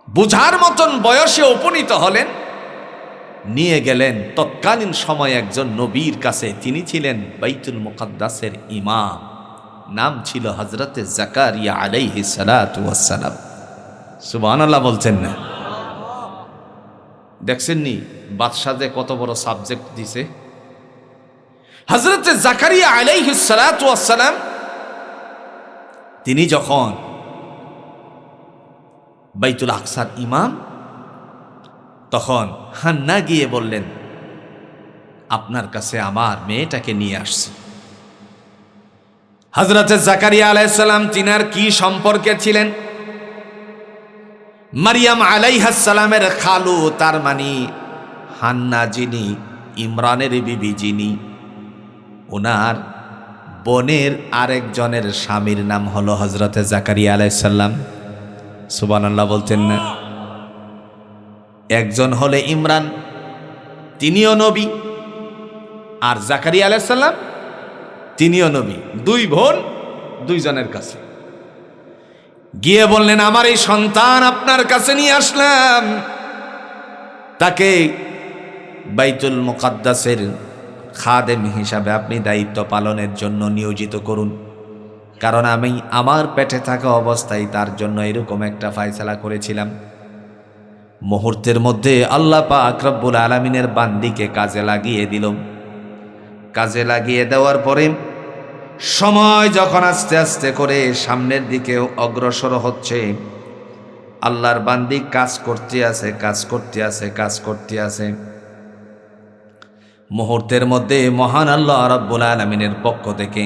Speaker 1: বুঝার মতন বয়সে উপনীত হলেন, নিয়ে গেলেন তৎকালীন সময় একজন নবীর কাছে। তিনি ছিলেন বাইতুল মুকাদ্দাসের ইমাম, নাম ছিল হযরতে জাকারিয়া আলাইহিস সালাতু ওয়াস সালাম। সুবহানাল্লাহ বলছেন না? দেখছেন নি বাদশাহে কত বড় সাবজেক্ট দিছে। হযরতে জাকারিয়া আলাইহিস সালাতু ওয়াস সালাম তিনি যখন বাইতুল আকসার ইমাম, তখন হান্না গিয়ে বললেন, আপনার কাছে আমার মেয়েটাকে নিয়ে আসছি। হযরতে জাকারিয়া আলাইহিস সালাম তিনার কি সম্পর্কে ছিলেন? মারিয়াম আলাইহাস সালামের খালু, তার মানে হান্না যিনি ইমরানের বিবি, যিনি ওনার বোনের আরেকজনের স্বামীর নাম হলো হযরতে জাকারিয়া আলাইহিস সালাম। সুবহানাল্লাহ বলতেন না? একজন হলে ইমরান, তিনিও নবী, আর জাকারিয়া আলাইহিস সালাম তিনিও নবী। দুই বোন, দুইজনের কাছে গিয়ে বললেন, আমার এই সন্তান আপনার কাছে নিয়ে আসলাম, তাকে বাইতুল মুকাদ্দাসের খাদেম হিসাবে আপনি দায়িত্ব পালনের জন্য নিয়োজিত করুন, কারণ আমি আমার পেটে থাকা অবস্থায় তার জন্য এরকম একটা ফায়সালা করেছিলাম। মুহূর্তের মধ্যে আল্লাহ পাক রব্বুল আলামিনের বান্দিকে কাজে লাগিয়ে দিল। কাজে লাগিয়ে দেওয়ার পরে সময় যখন আস্তে আস্তে করে সামনের দিকে অগ্রসর হচ্ছে, আল্লাহর বান্দি কাজ করতে আছে, কাজ করতে আছে, কাজ করতে আছে। মুহূর্তের মধ্যে মহান আল্লাহ রাব্বুল আলামিনের পক্ষ থেকে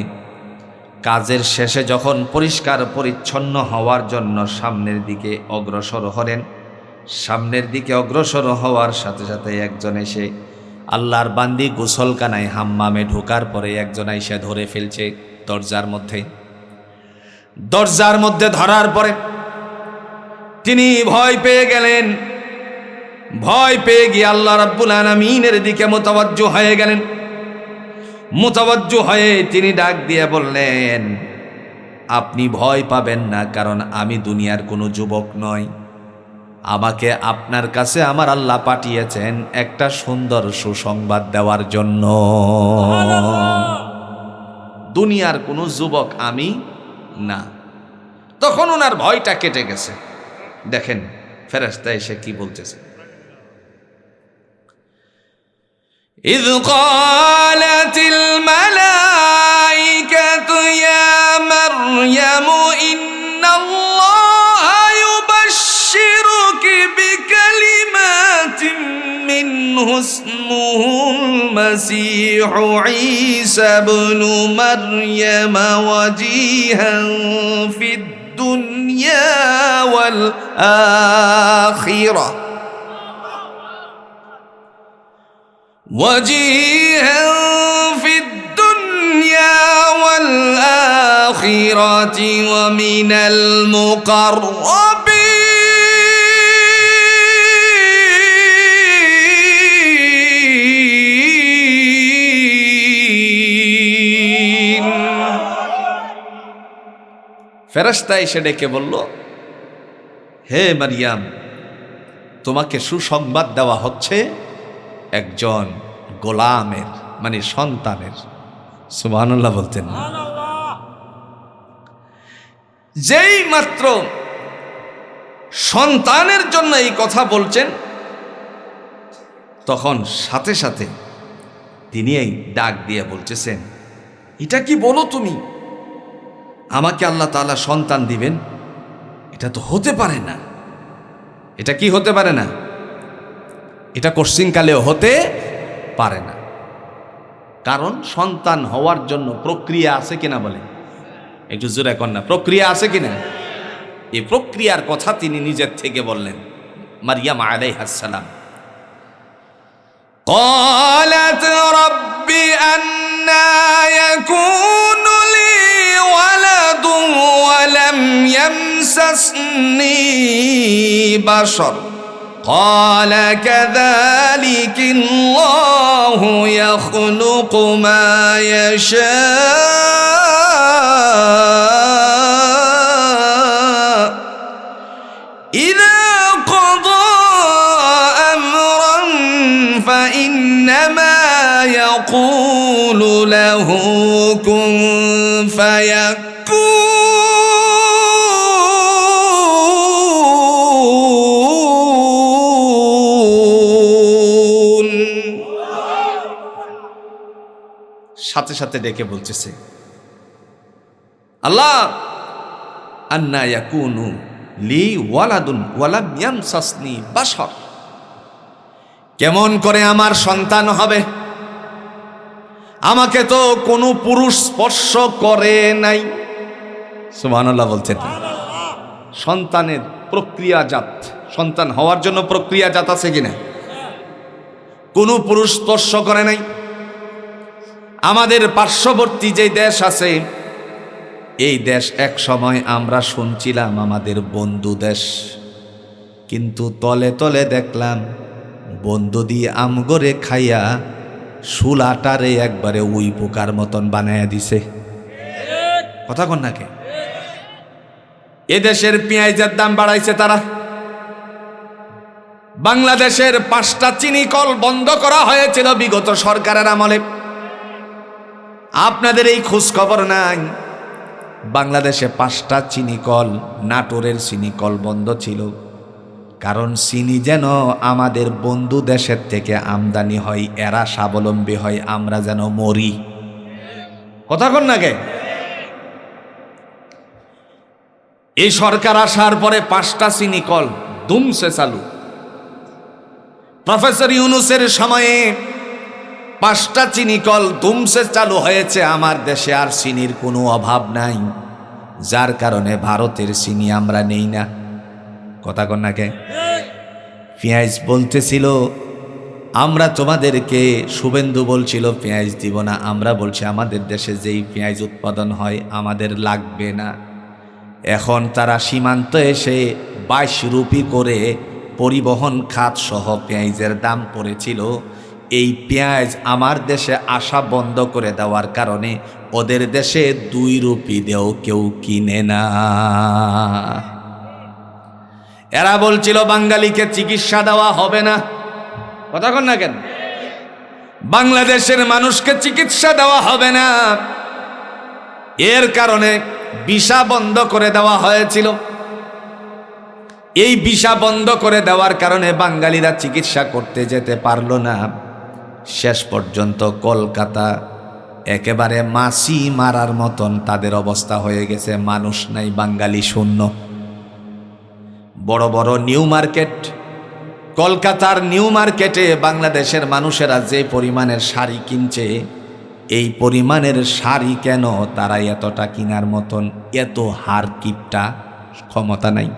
Speaker 1: কাজের শেষে যখন পরিষ্কার পরিচ্ছন্ন হওয়ার জন্য সামনের দিকে অগ্রসর হলেন, সামনের দিকে অগ্রসর হওয়ার সাথে সাথে একজন এসে আল্লাহর বান্দি গোসলখানায় হাম্মামে ঢোকার পরে একজন এসে ধরে ফেলছে দরজার মধ্যে ধরার পরে তিনি ভয় পেয়ে গেলেন। ভয় পেয়ে গিয়ে আল্লাহ রাব্বুল আলামিনের দিকে মুতাওয়াজ্জু হয়ে গেলেন। মুতাওয়াজ্জু হয়ে তিনি ডাক দিয়ে বললেন, আপনি ভয় পাবেন না, কারণ আমি দুনিয়ার কোনো যুবক নই। আমাকে আপনার কাছে আমার আল্লাহ পাঠিয়েছেন একটা সুন্দর সুসংবাদ দেওয়ার জন্য। দুনিয়ার কোনো যুবক আমি না। তখন ওনার ভয়টা কেটে গেছে। দেখেন ফেরেশতা এসে কি বলতেছে। إذ قالت الملائكة يا مريم إن الله يبشرك بكلمات منه اسمه المسيح عيسى بن مريم وجيها في الدنيا والآخرة وجيها في الدنيا والآخرة ومن المقربين। ফেরেশতা এসে ডেকে বলল, হে মারিয়াম, তোমাকে সুসংবাদ দেওয়া হচ্ছে একজন গোলামের, মানে সন্তানের। সুবহানাল্লাহ বলতেন না? যেই মাত্র সন্তানের জন্য এই কথা বলছেন, তখন সাথে সাথে তিনি এই ডাক দিয়ে বলতেছেন, এটা কি বলো তুমি, আমাকে আল্লাহ তাআলা সন্তান দিবেন? এটা তো হতে পারে না। এটা কি হতে পারে না? এটা কোশ্চিনকালেও হতে পারে না। কারণ সন্তান হওয়ার জন্য প্রক্রিয়া আছে কিনা বলেন, একটু জোরে কর না, প্রক্রিয়া আছে কিনা? এই প্রক্রিয়ার কথা তিনি নিজের থেকে বললেন। মারিয়াম আলাইহাস সালাম قالت رب أنى يكون لي ولد ولم يمسسني بشر قال كذلك الله يخلق ما يشاء إذا قضى أمرا يقول له كن فيكون সাথে সাথে ডেকে বলতেছে আল্লাহ আন্না ইয়াকুনু লি ওয়ালাদুন ওয়ালাম ইয়ামসাসনি বাশার, কেমন করে আমার সন্তান হবে? আমাকে তো কোনো পুরুষ স্পর্শ করে নাই। সুবহানাল্লাহ বলছেন। সন্তানের প্রক্রিয়াজাত, সন্তান হওয়ার জন্য প্রক্রিয়াজাত আছে কিনা? কোনো পুরুষ স্পর্শ করে নাই। আমাদের পার্শ্ববর্তী যে দেশ আছে, এই দেশ এক সময় আমরা শুনছিলাম আমাদের বন্ধু দেশ, কিন্তু তলে তলে দেখলাম বন্ধু দিয়ে আমগরে খাইয়া শুলাটারে একবারে উই পোকার মতন বানাইয়া দিছে। কথা কন নাকি? এদেশের পেঁয়াজের দাম বাড়াইছে তারা। বাংলাদেশের 5টা চিনি কল বন্ধ করা হয়েছিল বিগত সরকারের আমলে। আপনাদের এই খোঁজ খবর নাই? বাংলাদেশে 5টা চিনি কল, নাটোরের চিনি কল বন্ধ ছিল, কারণ চিনি যেন আমাদের বন্ধু দেশের থেকে আমদানি হয়, এরা স্বাবলম্বী হয়, আমরা যেন মরি। কথা কন নাকি? এই সরকার আসার পরে 5টা চিনি কল দুমসে চালু। প্রফেসর ইউনূসের সময়ে 5টা চিনি কল দুমসে চালু হয়েছে। আমার দেশে আর চিনির কোনো অভাব নাই, যার কারণে ভারতের চিনি আমরা নেই না। কথা কন নাকি? পেঁয়াজ বলতেছিল আমরা তোমাদেরকে, শুভেন্দু বলছিল পেঁয়াজ দিব না, আমরা বলছি আমাদের দেশে যেই পেঁয়াজ উৎপাদন হয় আমাদের লাগবে না। এখন তারা সীমান্ত এসে 22 রুপি করে পরিবহন খাত সহ পেঁয়াজের দাম পড়েছিল। এই পেঁয়াজ আমার দেশে আসা বন্ধ করে দেওয়ার কারণে ওদের দেশে 2 রুপি দেও কেউ কিনে না। এরা বলছিল বাঙালিকে চিকিৎসা দেওয়া হবে না। কথা কন না কেন? বাংলাদেশের মানুষকে চিকিৎসা দেওয়া হবে না, এর কারণে ভিসা বন্ধ করে দেওয়া হয়েছিল। এই ভিসা বন্ধ করে দেওয়ার কারণে বাঙালিরা চিকিৎসা করতে যেতে পারল না। শেষ পর্যন্ত কলকাতা একেবারে মাছি মারার মতন তাদের অবস্থা হয়ে গেছে, মানুষ নাই, বাঙালি শূন্য। বড় বড় নিউ মার্কেট, কলকাতার নিউ মার্কেটে বাংলাদেশের মানুষেরা যে পরিমাণের শাড়ি কিনছে, এই পরিমাণের শাড়ি কেন তারা এতটা কেনার মতন এত হার কিপটা ক্ষমতা নাই।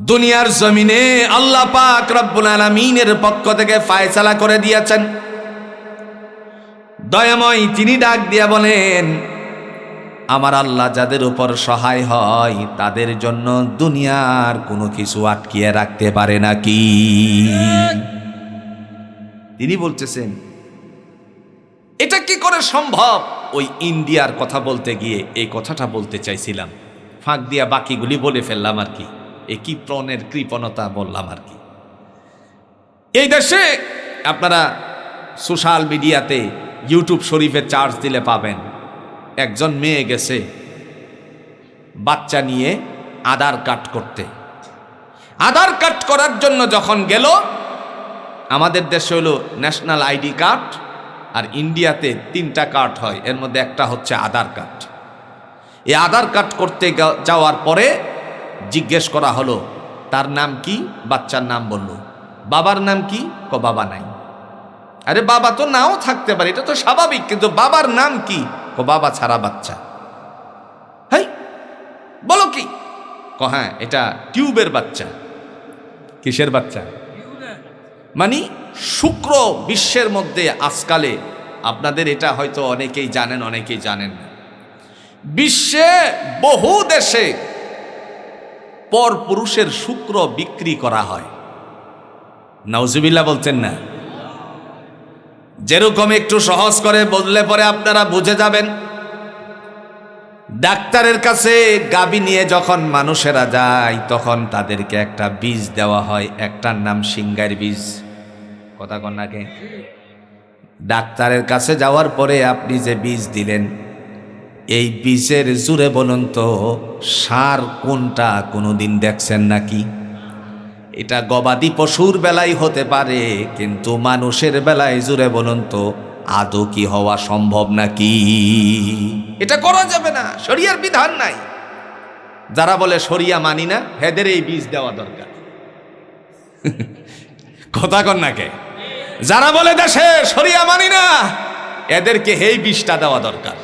Speaker 1: দুনিয়ার জমিনে আল্লাহ পাক রব্বুল আলামিনের পক্ষ থেকে ফায়সালা করে দিয়েছেন। দয়াময় তিনি ডাক দিয়া বলেন, আমার আল্লাহ যাদের উপর সহায় হয় তাদের জন্য দুনিয়ার কোনো কিছু আটকিয়ে রাখতে পারে নাকি? তিনি বলতেছেন এটা কি করে সম্ভব? ওই ইন্ডিয়ার কথা বলতে গিয়ে এই কথাটা বলতে চাইছিলাম, ফাঁক দিয়া বাকিগুলি বলে ফেললাম আর কি। কি প্রণের কৃপণতা বললাম আর কি। এই দেশে আপনারা সোশ্যাল মিডিয়াতে ইউটিউব শরীফে চার্জ দিলে পাবেন, একজন মেয়ে গেছে বাচ্চা নিয়ে আধার কার্ড করতে। আধার কার্ড করার জন্য যখন গেল, আমাদের দেশে হলো ন্যাশনাল আইডি কার্ড, আর ইন্ডিয়াতে 3টা কার্ড হয়, এর মধ্যে একটা হচ্ছে আধার কার্ড। এই আধার কার্ড করতে যাওয়ার পরে জিজ্ঞেস করা হলো তার নাম কি, বাচ্চার নাম বলল। বাবার নাম কি? বাবা নাই। আরে বাবা তো নাও থাকতে পারে, এটা তো স্বাভাবিক, কিন্তু বাবার নাম কি? বাবা ছাড়া বাচ্চা। হাই বলো কি? হ্যাঁ এটা টিউবের বাচ্চা। কিসের বাচ্চা? মানে শুক্র বিশ্বের মধ্যে আজকালে, আপনাদের এটা হয়তো অনেকেই জানেন অনেকেই জানেন না, বিশ্বে বহু দেশে পর পুরুষের শুক্র বিক্রি করা হয়। নাউজুবিল্লাহ বলছেন না? যেরকম একটু সহজ করে বললে পরে আপনারা বুঝে যাবেন। ডাক্তারের কাছে গাভী নিয়ে যখন মানুষেরা যায়, তখন তাদেরকে একটা বীজ দেওয়া হয়, একটার নাম সিংগার বীজ। কথা কন নাকি? ডাক্তারের কাছে যাওয়ার পরে আপনি যে বীজ দিলেন, এই বীজের জুড়ে বলুন তো সার কোনটা কোনোদিন দেখছেন নাকি? এটা গবাদি পশুর বেলায় হতে পারে, কিন্তু মানুষের বেলায় জুড়ে বলুন তো আদৌ কি হওয়া সম্ভব নাকি? এটা করা যাবে না, শরিয়ার বিধান নাই। যারা বলে শরিয়া মানি না, হেদের এই বীজ দেওয়া দরকার। কথা কন নাকে? যারা বলে দেশে শরিয়া মানি না, এদেরকে এই বীজটা দেওয়া দরকার।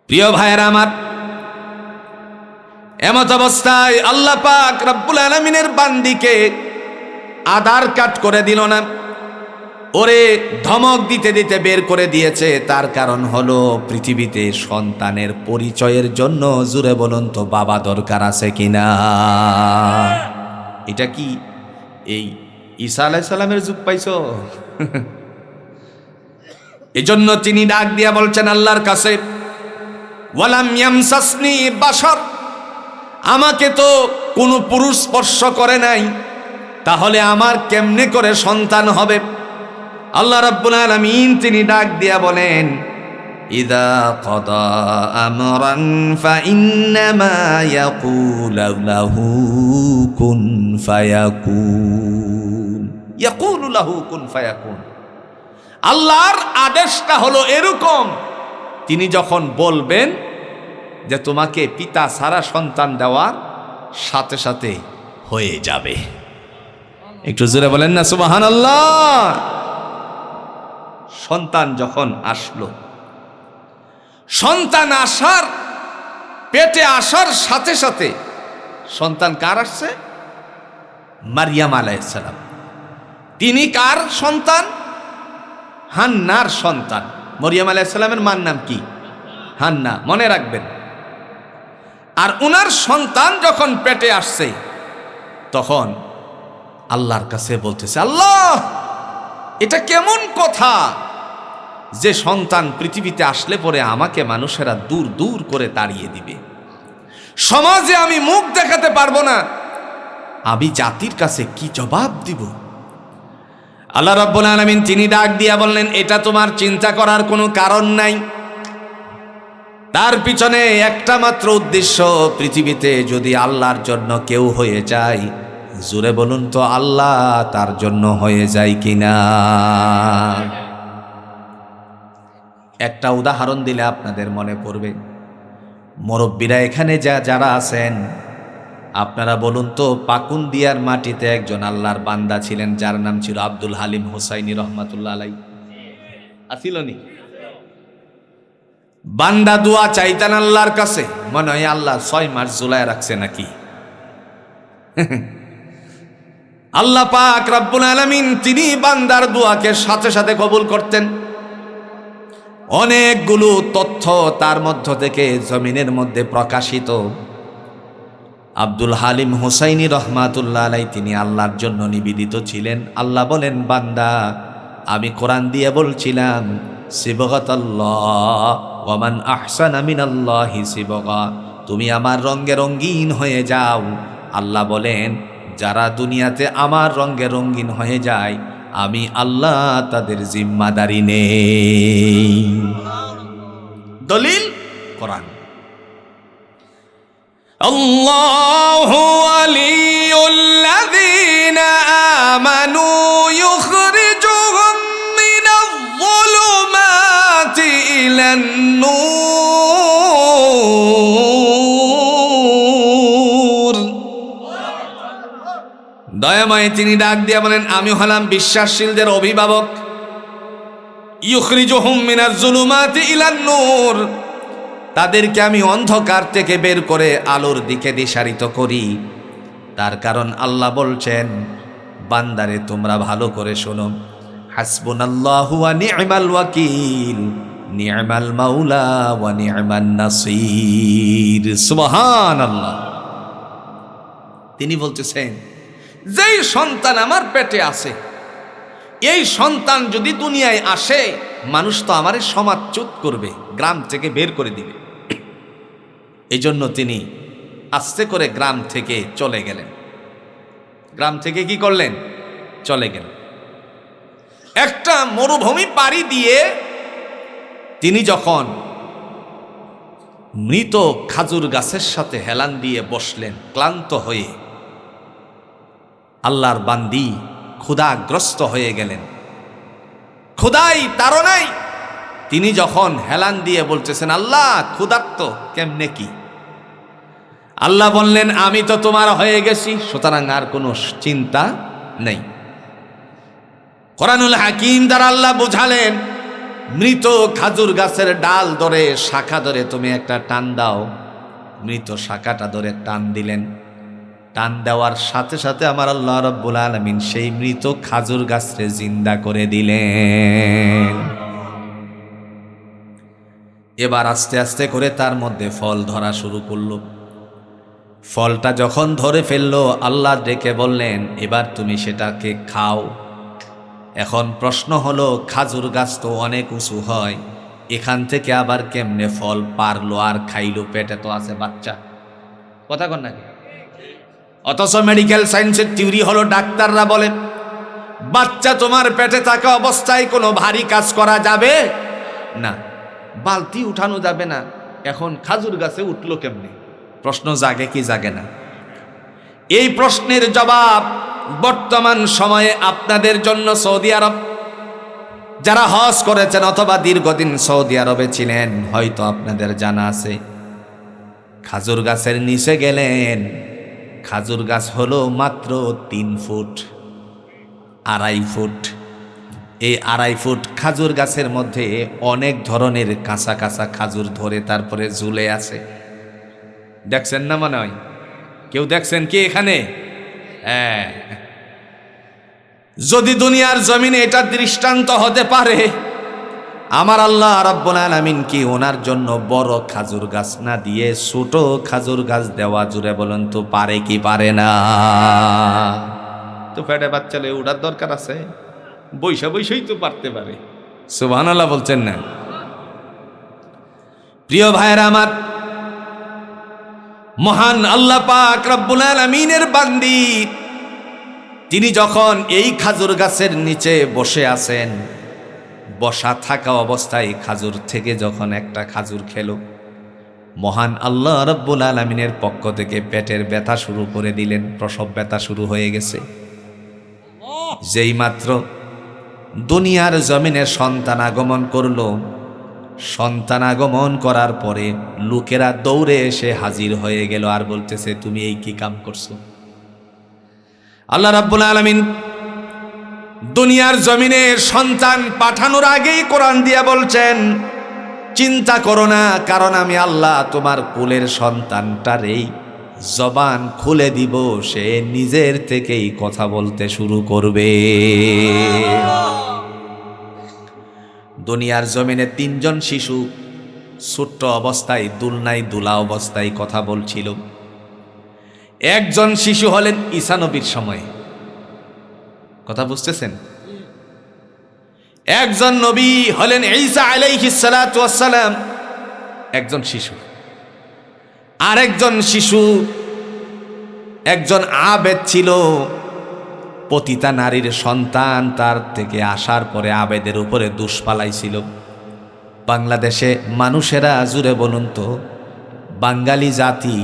Speaker 1: প্রিয় ভাইয়েরা আমার, এমত অবস্থায় আল্লাহ পাক রব্বুল আলামিনের বান্দিকে আধার কাট করে দিল না, ওরে ধমক দিতে দিতে বের করে দিয়েছে। তার কারণ হলো পৃথিবীতে সন্তানের পরিচয়ের জন্য জুড়ে বলুন তো বাবা দরকার আছে কিনা? এটা কি এই ঈসা আলাইহিস সালামের যুগ পাইছো? এজন্য তিনি ডাক দিয়া বলছেন আল্লাহর কাছে, ওয়ালাম ইয়ামসাসনি বাশার, আমাকে তো কোনো পুরুষ স্পর্শ করে নাই, তাহলে আমার কেমনে করে সন্তান হবে? আল্লাহ রাব্বুল আলামিন তিনি ডাক দিয়া বলেন, ইযা ক্বাদা আমরান ফাইন্নামা ইয়াকুলু লাহু কুন ফায়াকুন, ইয়াকুলু লাহু কুন ফায়াকুন। আল্লাহর আদেশটা হলো এরকম, তিনি যখন বলবেন যে তোমাকে পিতা ছাড়া সন্তান দেওয়ার, সাথে সাথে হয়ে যাবে। একটু জোরে বলেন না সুবহানাল্লাহ। সন্তান যখন আসলো, সন্তান আসার, পেটে আসার সাথে সাথে সন্তান কার আসছে? মারিয়াম আলাইহিস সালাম। তিনি কার সন্তান? হান্নার সন্তান। মরিয়ম আলাইহিস সালামের মার নাম কি? হান্না, মনে রাখবেন। আর উনার সন্তান যখন পেটে আসছে, তখন আল্লাহর কাছে বলতেছে, আল্লাহ এটা কেমন কথা যে সন্তান পৃথিবীতে আসলে পরে আমাকে মানুষেরা দূর দূর করে তাড়িয়ে দিবে, সমাজে আমি মুখ দেখাতে পারবো না, আমি জাতির কাছে কি জবাব দিব? আল্লাহ রাব্বুল আলামিন তিনি ডাক দিয়া বললেন, এটা তোমার চিন্তা করার কোনো কারণ নাই। তার পিছনে একটা মাত্র উদ্দেশ্য, পৃথিবীতে যদি আল্লাহর জন্য কেউ হয়ে যায়, জোরে বলুন তো আল্লাহ তার জন্য হয়ে যায় কিনা? একটা উদাহরণ দিলে আপনাদের মনে পড়বে। মুরব্বীরা এখানে যারা আছেন, আপনারা বলুন তো পাকুন্দিয়ার মাটিতে একজন আল্লাহর বান্দা ছিলেন, যার নাম ছিল আব্দুল হালিম হুসাইনি রহমাতুল্লাহ আলাইহি। আসিল নি? বান্দা দোয়া চাইতেন আল্লাহর কাছে, মনে হয় আল্লাহ 6 মাস ঝুলায় রাখছে নাকি। আল্লাহ পাক রব্বুল আলামিন তিনি বান্দার দোয়াকে সাথে সাথে কবুল করতেন। অনেকগুলো তথ্য তার মধ্য থেকে জমিনের মধ্যে প্রকাশিত। আব্দুল হালিম হুসাইনি রহমাতুল্লাহ আলাইহি তিনি আল্লাহর জন্য নিবেদিত ছিলেন। আল্লাহ বলেন, বান্দা আমি কোরআন দিয়ে বলছিলাম, সিবগাতাল্লাহ ওয়া মান আহসানা মিনাল্লাহি সিবগা, তুমি আমার রঙে রঙিন হয়ে যাও। আল্লাহ বলেন, যারা দুনিয়াতে আমার রঙে রঙিন হয়ে যায়, আমি আল্লাহ তাদের জিম্মাদারি নেই। দলিল কোরআন। আল্লাহু ওয়ালিয়ুল্লাযীনা আমানু ইউখরিজুহুম মিনায-যুলুমাতি ইলান-নূর। দয়াময় তিনি ডাক দিয়া বলেন, আমি হলাম বিশ্বাসশীলদের অভিভাবক। ইউখরিজুহুম মিনায-যুলুমাতি ইলান-নূর, তাদেরকে আমি অন্ধকার থেকে বের করে আলোর দিকে দিশারিত করি। তার কারণ আল্লাহ বলছেন, বান্দারে তোমরা ভালো করে শোনো, হাসবুনাল্লাহু ওয়া নি'মাল ওয়াকিল, নি'মাল মাওলা ওয়া নি'মান নাসির। সুবহানাল্লাহ। তিনি বলতেছেন, যেই সন্তান আমার পেটে আছে, এই সন্তান যদি দুনিয়ায় আসে, মানুষ তো আমারে সমাজচ্যুত করবে, গ্রাম থেকে বের করে দিবে। এই জন্য তিনি আস্তে করে গ্রাম থেকে চলে গেলেন। গ্রাম থেকে কি করলেন? চলে গেলেন। একটা মরুভূমি পাড়ি দিয়ে তিনি যখন মৃত খাজুর গাছের সাথে হেলান দিয়ে বসলেন ক্লান্ত হয়ে, আল্লাহর বান্দি ক্ষুধাগ্রস্ত হয়ে গেলেন, ক্ষুধাই তাড়নায় তিনি যখন হেলান দিয়ে বলতেছেন আল্লাহ ক্ষুধার্ত কেমনে কি, আল্লাহ বললেন আমি তো তোমার হয়ে গেছি, সুতরাং আর কোনো চিন্তা নেই। কোরআনুল হাকিম দ্বারা আল্লাহ বুঝালেন মৃত খাজুর গাছের ডাল ধরে শাখা ধরে তুমি একটা টান দাও, মৃত শাখাটা ধরে টান দিলেন, টান দেওয়ার সাথে সাথে আমার আল্লাহ রাব্বুল আলামিন সেই মৃত খাজুর গাছকে জিন্দা করে দিলেন। এবার আস্তে আস্তে করে তার মধ্যে ফল ধরা শুরু করলো। ফলটা যখন ধরে ফেললো আল্লাহ ডেকে বললেন এবার তুমি সেটাকে খাও। এখন প্রশ্ন হলো খাজুর গাছ তো অনেক উঁচু হয়, এখান থেকে আবার কেমনে ফল পারলো আর খাইলো? পেটে তো আছে বাচ্চা, কথা কন নাকি? অথচ মেডিকেল সায়েন্সের থিওরি হলো, ডাক্তাররা বলে বাচ্চা তোমার পেটে থাকা অবস্থায় কোনো ভারী কাজ করা যাবে না, বালতি উঠানো যাবে না, এখন খাজুর গাছে উঠলো কেমনে? প্রশ্ন জাগে কি জাগে না? এই প্রশ্নের জবাব বর্তমান সময়ে আপনাদের জন্য সৌদি আরব যারা হজ করেছেন অথবা দীর্ঘদিন সৌদি আরবে ছিলেন হয়তো আপনাদের জানা আছে। খাজুর গাছের নিচে গেলেন, খাজুর গাছ হলো মাত্র 3 ফুট 2.5 ফুট। এই 2.5 ফুট খাজুর গাছের মধ্যে অনেক ধরনের কাঁচা কাঁচা খাজুর ধরে তারপরে ঝুলে আছে। দেখছেন না মনে হয়? কেউ দেখছেন কি এখানে? হ্যাঁ, যদি দুনিয়ার জমিনে এটা দৃষ্টান্ত হতে পারে, আমার আল্লাহ রাব্বুল আলামিন কি ওনার জন্য বড় খাজুর গাছ না দিয়ে ছোট খাজুর গাছ দেওয়া? জুড়ে বলেন তো পারে কি পারে না? তো পেটে বাচ্চা লয়ে উঠার দরকার আছে? বৈশা বৈশাই তো পারতে পারে। সুবহানাল্লাহ বলছেন না? প্রিয় ভাইরা আমার, মহান আল্লাহ পাক রব্বুল আলামিনের বান্দি তিনি যখন এই খাজুর গাছের নিচে বসে আছেন, বসা থাকা অবস্থায় খাজুর থেকে যখন একটা খাজুর খেলো, মহান আল্লাহ রব্বুল আলামিনের পক্ষ থেকে পেটের ব্যথা শুরু করে দিলেন, প্রসব ব্যথা শুরু হয়ে গেছে। যেই মাত্র দুনিয়ার জমিনে সন্তান আগমন করলো, সন্তান আগমন করার পরে লোকেরা দৌড়ে এসে হাজির হয়ে গেল আর বলতেছে তুমি এই কি কাম করছো? আল্লাহ রাব্বুল আলামিন দুনিয়ার জমিনে সন্তান পাঠানোর আগেই কোরআন দিয়া বলছেন চিন্তা করো না, কারণ আমি আল্লাহ তোমার কোলের সন্তানটারই জবান খুলে দিব, সে নিজের থেকেই কথা বলতে শুরু করবে। দুনিয়ার জমিনে 3 জন শিশু ছোট্ট অবস্থায় দুলনায় দুলা অবস্থায় কথা বলছিল। একজন শিশু হলেন ঈসা নবীর সময়ে, কথা বুঝতেছেন? একজন নবী হলেন ঈসা আলাইহিস সালাতু ওয়াস সালাম, একজন শিশু। আরেকজন শিশু একজন আবেদ ছিল, পতিতা নারীর সন্তান, তার থেকে আসার পরে আবেদের উপরে দোষ পালাইছিল। বাংলাদেশে মানুষেরা জুড়ে বলুন তো, বাঙালি জাতি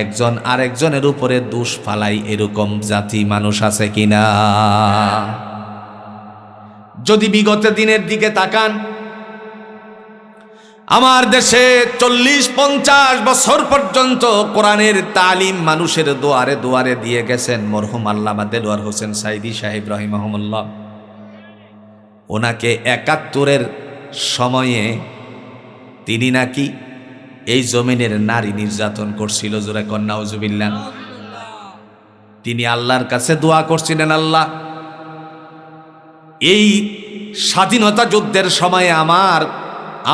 Speaker 1: একজন আরেকজনের উপরে দোষ ফালাই এরকম জাতি মানুষ আছে কিনা? যদি বিগত দিনের দিকে তাকান, আমার দেশে 40-50 বছর পর্যন্ত কোরআনের তালিম মানুষের দুয়ারে দুয়ারে দিয়ে গেছেন মরহুম আল্লামা দেলোয়ার হোসেন সাইদি সাহেব রাহিমাহুল্লাহ। ওনাকে 71-এর সময়ে তিনি নাকি এই জমিনের নারী নির্যাতন করছিল, জোরে কন্যা নাউজুবিল্লাহ। তিনি আল্লাহর কাছে দোয়া করছিলেন, আল্লাহ এই স্বাধীনতা যুদ্ধের সময়ে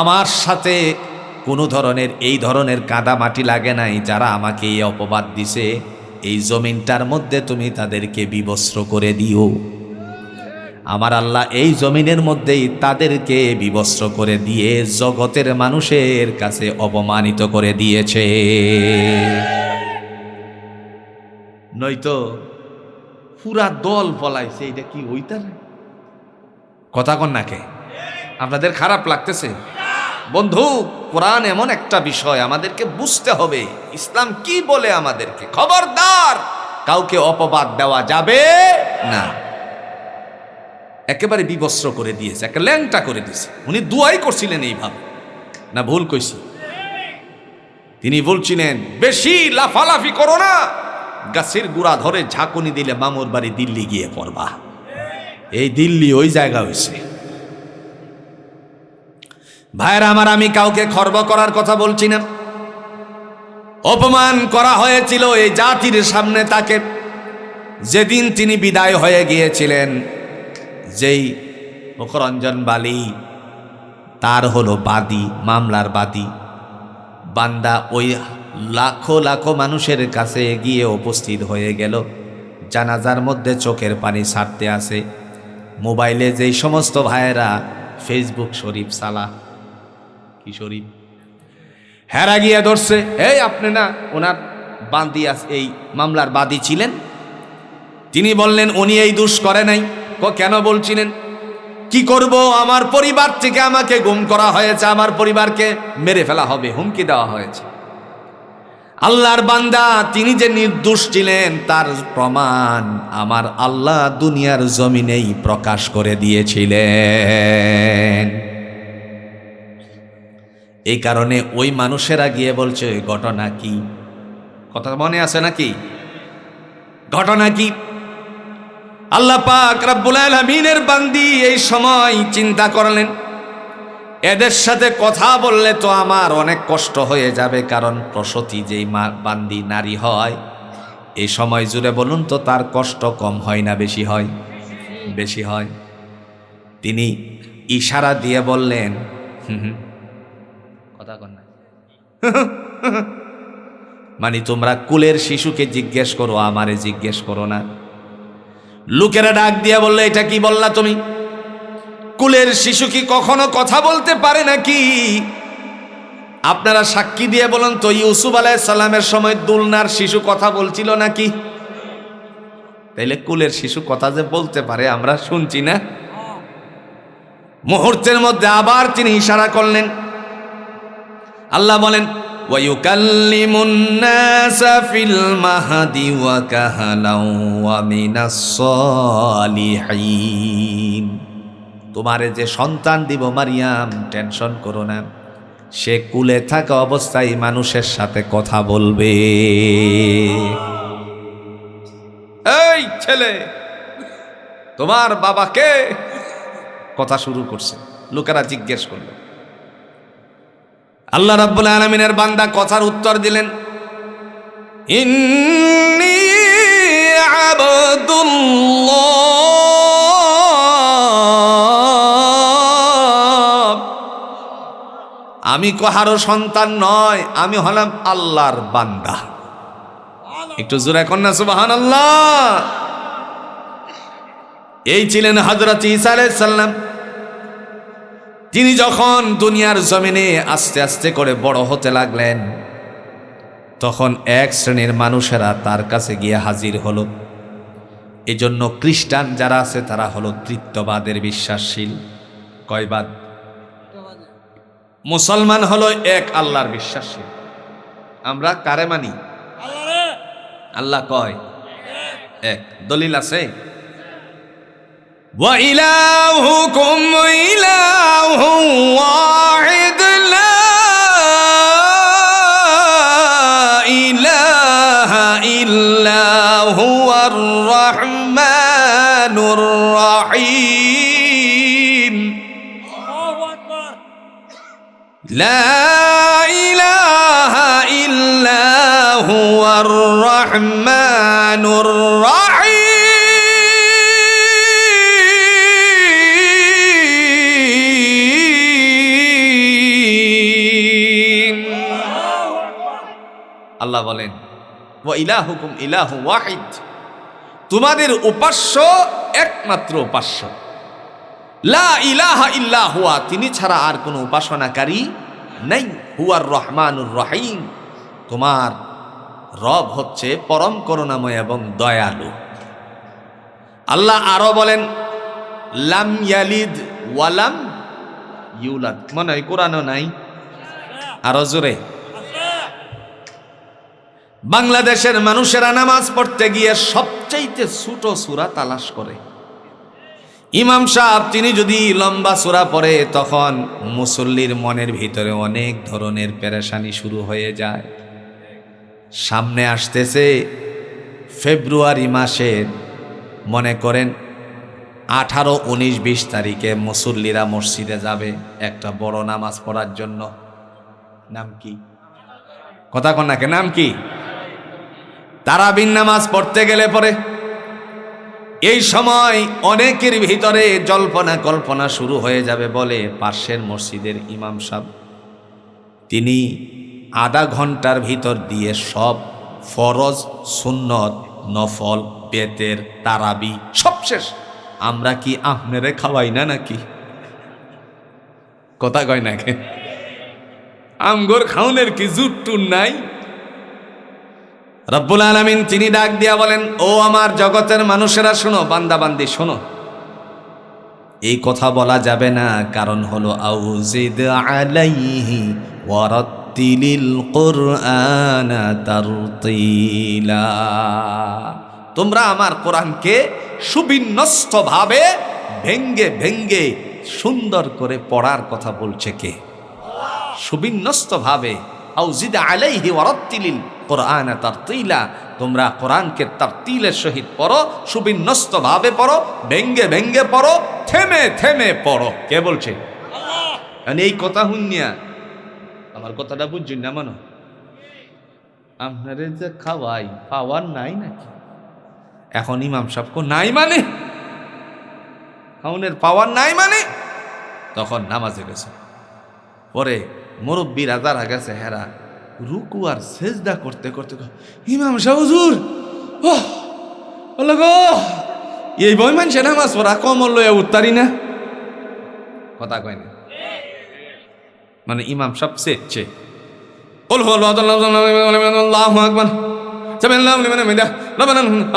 Speaker 1: আমার সাথে কোনো ধরনের এই ধরনের কাদা মাটি লাগে নাই, যারা আমাকে এই অপবাদ দিছে এই জমিনটার মধ্যে তুমি তাদেরকে বিবস্ত্র করে দিও। আমার আল্লাহ এই জমিনের মধ্যেই তাদেরকে বিবস্ত্র করে দিয়ে জগতের মানুষের কাছে অপমানিত করে দিয়েছে। নয়তো পুরা দল পলাইছে, এটা কি ওইটার কথা কন নাকে? আপনাদের খারাপ লাগতেছে? বন্ধু, কোরআন এমন একটা বিষয়, আমাদেরকে বুঝতে হবে ইসলাম কি বলে আমাদেরকে। খবরদার, কাউকে অপবাদ দেওয়া যাবে না। একেবারে বিবস্ত্র করে দিয়েছে, একটা ল্যাংটা করে দিয়েছে। উনি দুয়াই করছিলেন এইভাবে, না ভুল কইছি? তিনি বলছিলেন বেশি লাফালাফি করো না, গাছের গুড়া ধরে ঝাঁকুনি দিলে মামুর বাড়ি দিল্লি গিয়ে পড়বা। এই দিল্লি ওই জায়গা হয়েছে। ভাইরা আমার, আমি কাউকে খর্ব করার কথা বলছি না। অপমান করা হয়েছিল এই জাতির সামনে তাকে, যেদিন তিনি বিদায় হয়ে গিয়েছিলেন। যেই মুখরঞ্জন বালি তার হলো বাদী, মামলার বাদী, বান্দা ওই লাখো লাখো মানুষের কাছে গিয়ে উপস্থিত হয়ে গেল। জানাজার মধ্যে চোখের পানি ছাড়তে আসে। মোবাইলে যেই সমস্ত ভাইয়েরা ফেসবুক শরীফ সালা কি শরীফ হেরা গিয়ে ধরছে, এই আপনি না ওনার বাদী, এই মামলার বাদী ছিলেন। তিনি বললেন উনি এই দোষ করে নাই। কেন বলছিলেন? কি করব, আমার পরিবার থেকে আমাকে গুম করা হয়েছে, আমার পরিবারকে মেরে ফেলা হবে, হুমকি দেওয়া হয়েছে। আল্লাহর বান্দা, তিনি যে নির্দোষ ছিলেন তার প্রমাণ আমার আল্লাহ দুনিয়ার জমিনেই প্রকাশ করে দিয়েছিলেন। এই কারণে ওই মানুষেরা গিয়ে বলছে ওই ঘটনা কি, কথা মনে আছে নাকি? ঘটনা কি? আল্লাহ পাক রব্বুল আলামিনের বান্দি এই সময় চিন্তা করলেন, এদের সাথে কথা বললে তো আমার অনেক কষ্ট হয়ে যাবে, কারণ প্রসূতি যেই বান্দি নারী হয় এই সময় জুড়ে বলুন তো তার কষ্ট কম হয় না বেশি হয়? বেশি হয়। তিনি ইশারা দিয়ে বললেন, কথা কন না, মানে তোমরা কুলের শিশুকে জিজ্ঞেস করো, আমারে জিজ্ঞেস করো না। লোকেরা ডাক দিয়ে বললে, এটা কি বললা তুমি? কুলের শিশু কি কখনো কথা বলতে পারে নাকি? আপনারা সাক্ষী দিয়ে বলুন তো, ইউসুফ আলাইহিস সালামের সময় দুলনার শিশু কথা বলছিল নাকি? তাইলে কুলের শিশু কথা যে বলতে পারে আমরা শুনছি না? মুহূর্তের মধ্যে আবার তিনি ইশারা করলেন। আল্লাহ বলেন, ওয়ায়ুকাল্লিমুন নাসা ফিল মাহদি ওয়া কাহালাও ওয়া মিনাস সালিহিন। তোমারে যে সন্তান দিব মারিয়াম, টেনশন করো না, সে কুলে থাকা অবস্থায় মানুষের সাথে কথা বলবে। এই ছেলে, তোমার বাবাকে কথা শুরু করছে। লোকেরা জিজ্ঞেস করল। আল্লাহ রাব্বুল আলামিনের বান্দা কথার উত্তর দিলেন, ইন্নী আবদুল্লাহ, আমি কাহারও সন্তান নয়, আমি হলাম আল্লাহর বান্দা। একটু জোরে এখন না সুবহানাল্লাহ। এই ছিলেন হযরত ঈসা আলাইহিস সালাম। তিনি যখন দুনিয়ার জমিনে আস্তে আস্তে করে বড় হতে লাগলেন, তখন এক শ্রেণীর মানুষেরা তার কাছে গিয়ে হাজির হলো। এজন্য খ্রিস্টান যারা আছে তারা হলো তৃতীয়বাদের বিশ্বাসশীল। কয়বাদ? মুসলমান হলো এক আল্লাহর বিশ্বাসশীল। আমরা কারে মানি? আল্লাহ কয় এক। দলিল আছে? ওয়া ইলাহুকুম ইলাহুন ওয়াহিদ লা ইলাহা ইল্লা হুয়ার রাহমানুর রাহিম। আল্লাহু আকবার। লা ইলাহা ইল্লা হুয়ার রাহমানুর রাহিম। আল্লাহ বলেন, ওয়া ইলাহুকুম ইলাহু ওয়াহিদ, তোমাদের উপাস্য একমাত্র উপাস্য। লা ইলাহা ইল্লা হুয়া, তিনি ছাড়া আর কোনো উপাসনাকারী নেই। হুয়ার রহমানুর রহিম, তোমার রব হচ্ছে পরম করুণাময় এবং দয়ালু। আল্লাহ আরো বলেন, লাম ইয়ালিদ ওয়ালাম ইউলাদ, মনে হয় কোরআনও নাই। আরো জোরে। বাংলাদেশের মানুষেরা নামাজ পড়তে গিয়ে সবচাইতে ছোট সূরা তালাশ করে। ইমাম সাহেব তিনি যদি লম্বা সূরা পড়ে তখন মুসল্লির মনের ভিতরে অনেক ধরনের পেরেশানি শুরু হয়ে যায়। সামনে আসতেছে ফেব্রুয়ারি মাসের, মনে করেন 18, 19, 20 তারিখে মুসল্লিরা মসজিদে যাবে একটা বড় নামাজ পড়ার জন্য। নাম কি? কথা কন নাকি? নাম কি? তারাবির নামাজ পড়তে গেলে পরে এই সময় অনেকের ভিতরে জল্পনা কল্পনা শুরু হয়ে যাবে বলে পাশের মসজিদের ইমাম সাহেব তিনি আধা ঘন্টার ভিতর দিয়ে সব ফরজ, সুন্নত, নফল, বেতের, তারাবি সব শেষ। আমরা কি আপনারে খাওয়াই না নাকি? কথা কয় নাকি? আমগোর খাউনের কি জুটটুন নাই? রব্বুল আলামিন তিনি ডাক দিয়া বলেন, ও আমার জগতের মানুষেরা শোনো, বান্দা বান্দি শোনো, এই কথা বলা যাবে না, কারণ হলো আউজিদ আলাইহি ওয়ারাত্তিলিল কুরআনা তারতিলা। তোমরা আমার কোরআনকে সুবিন্যস্তভাবে ভেঙ্গে ভেঙ্গে সুন্দর করে পড়ার কথা বলছে কে? সুবিন্যস্তভাবে। আউজিদ আলাইহি ওয়ারাত্তিলিল কুরআনা তারতিলা, তোমরা কোরআনকে তারতিলের সহিত পড়ো, সুবিন্যস্তভাবে পড়ো, ভেঙ্গে ভেঙ্গে পড়ো, থেমে থেমে পড়ো। কে বলছে? আল্লাহ। এই কথা শুনিয়া আমার কথাটা বুঝছেন না? মানো আপনারে যে খাওয়াই পাওয়ার নাই নাকি? এখন ইমাম সাহেব নাই মানে খাউনের পাওয়ার নাই মানে তখন নামাজে গেছে। পরে মুরব্বীরা যারা গেছে হেরা রুকু আর সেজদা করতে করতে ইমাম সাহেব হুজুর এই বই মানছে নামাজ পড়া কমল লইয়া উত্তারি না। কথা কয় না মানে ইমাম সাহেব সেচ্ছে আল্লাহু আকবার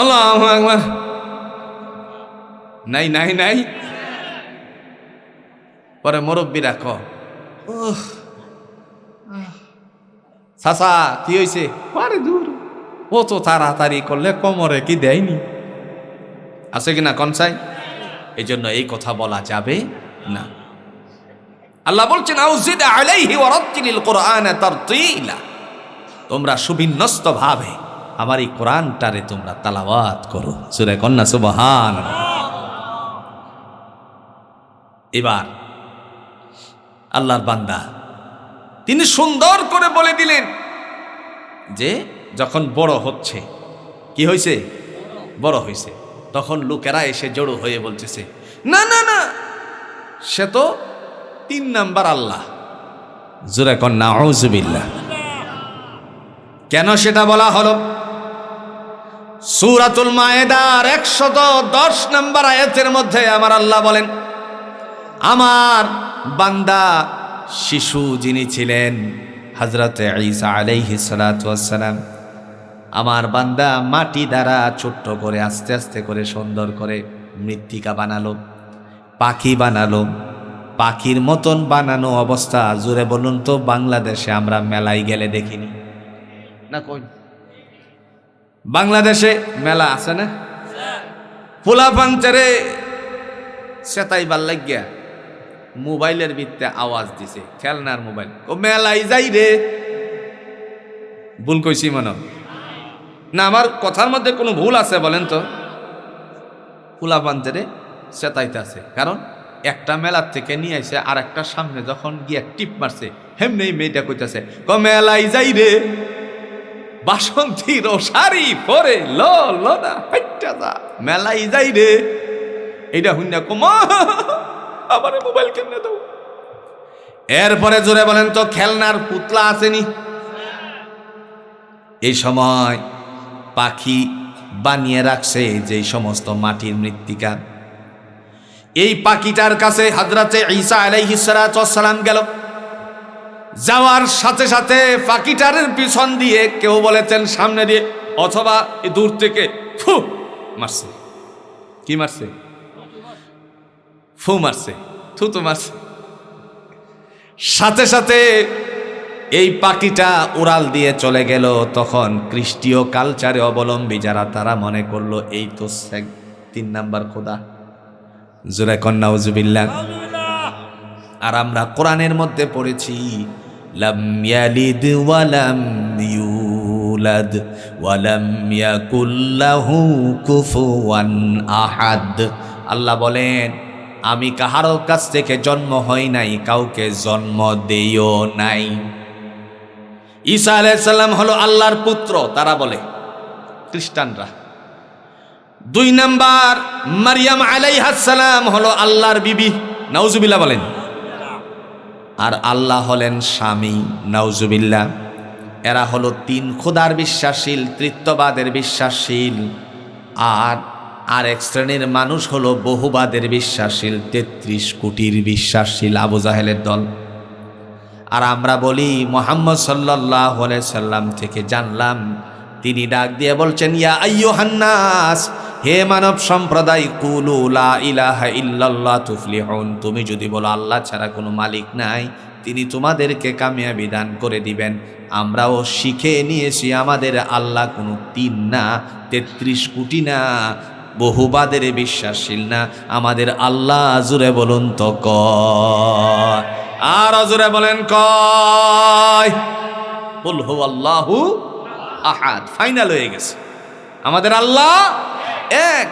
Speaker 1: আল্লাহু আকবার। নাই নাই নাই। পরে মুরব্বীরা ক চাচা কি হয়েছে? আরে দূর, ও তো তাড়াতাড়ি করলে কোমরে কি দেয়নি, আছে কিনা কনসাই? এই জন্য এই কথা বলা যাবে না। আল্লাহ বলছেন আউজিদ আলাইহি ওয়ারাত্তিলিল কুরআনা তারতিলা, তোমরা সুবিন্যস্ত ভাবে আমার এই কোরআনটারে তোমরা তালাওয়াত করো। সূরা কন্যা সুবহানাল্লাহ। এবার আল্লাহর বান্দা তিনি সুন্দর করে বলে দিলেন যে যখন বড় হচ্ছে, কি হয়েছে? বড় হয়েছে। তখন লোকেরা এসে জড়ো হয়ে বলতেছে না না না, সে তো 3 নাম্বার আল্লাহ। জোরে কন্যা আউযুবিল্লাহ। কেন সেটা বলা হলো? সূরাতুল মায়েদার 110 নম্বর আয়াতের মধ্যে আমার আল্লাহ বলেন, আমার বান্দা শিশু যিনি ছিলেন হযরতে ঈসা আলাইহিস সালাতু ওয়াস সালাম, আমার বান্দা মাটি দ্বারা ছোট্ট করে আস্তে আস্তে করে সুন্দর করে মৃত্তিকা বানালো, পাখি বানালো। পাখির মতন বানানো অবস্থা জুড়ে বলুন তো বাংলাদেশে আমরা মেলায় গেলে দেখিনি না? কই বাংলাদেশে মেলা আছে না? পোলা পাঞ্চারে সেতাইবার লাগিয়া মোবাইলের ভিত্তে আওয়াজ দিছে, খেলনার মোবাইল, ও মেলাই যাই রে। ভুল কইছি মনে না? আমার কথার মধ্যে কোনো ভুল আছে বলেন তো? পোলা পাঞ্চারে সেতাইতে আছে, কারণ একটা মেলার থেকে নিয়ে আইছে আর একটা সামনে যখন গিয়া টিপ মারছে হেমনি মেয়েটা কইতাছে ক মেলাই যাই রে, বাসন্তীর ও শাড়ি পরে ল না হাইটা যা, মেলাই যাই রে। এইটা হুন্না কমা আবার মোবাইল কেমনে দাও। এরপরে জোরে বলেন তো খেলনার পুতলা আসেনি? এই সময় পাখি বানিয়ে রাখছে যে সমস্ত মাটির মৃত্তিকা, এই পাখিটার কাছে হযরতে ঈসা আলাইহিস সালাতু ওয়াস সালাম গেল। যাওয়ার সাথে সাথে পাখিটার পিছন দিয়ে, কেউ বলেছেন সামনে দিয়ে অথবা দূর থেকে ফু মারছে। কি মারছে? ফু মারছে, থুতু মারছে। সাথে সাথে এই পাখিটা উড়াল দিয়ে চলে গেল। তখন খ্রিস্টীয় কালচারে অবলম্বী যারা, তারা মনে করলো এই তো 3 নাম্বার খোদা। জোরে কন্যা নাউজুবিল্লাহ। আর আমরা কোরআনের মধ্যে পড়েছি লাম ইয়ালিদ ওয়া লাম ইউলাদ ওয়া লাম ইয়াকুল লাহু কুফুয়ান আহাদ। আল্লাহ বলেন, আমি কাহারও কাছ থেকে জন্ম হই নাই, কাউকে জন্ম দেইও নাই। ঈসা আলাইহিস সালাম হলো আল্লাহর পুত্র, তারা বলে খ্রিস্টানরা। 2 নাম্বার মারিয়াম আলাইহাস সালাম হলো আল্লাহর বিবি, নাউজুবিল্লাহ বলেন। আর আল্লাহ হলেন স্বামী, নাউজুবিল্লাহ। এরা হলো 3 খোদার বিশ্বাসশীল, তৃত্ববাদের বিশ্বাসশীল। আর এক শ্রেণীর মানুষ হলো বহুবাদের বিশ্বাসশীল, 33 কোটির বিশ্বাসশীল, আবু জাহেলের দল। আর আমরা বলি মুহাম্মদ সাল্লাল্লাহু আলাইহি সাল্লাম থেকে জানলাম, তিনি ডাক দিয়ে বলছেন, ইয়া আইয়ুহান নাস, হে মানব সম্প্রদায়, কুলু লা ইলাহা ইল্লাল্লাহ তুফলিহুন, তুমি যদি বলো আল্লাহ ছাড়া কোনো মালিক নাই, তিনি তোমাদেরকে কামিয়াবি দান করে দিবেন। আমরাও শিখে নিয়েছি আমাদের আল্লাহ কোনো 3 না, 33 কোটি না, বহুবাদের বিশ্বাসশীল না, আমাদের আল্লাহ। জুরে বলুন তো কয়, আর জুরে বলেন কয়? কুল হুয়াল্লাহু আহাদ। ফাইনাল হয়ে গেছে, আমাদের আল্লাহ এক,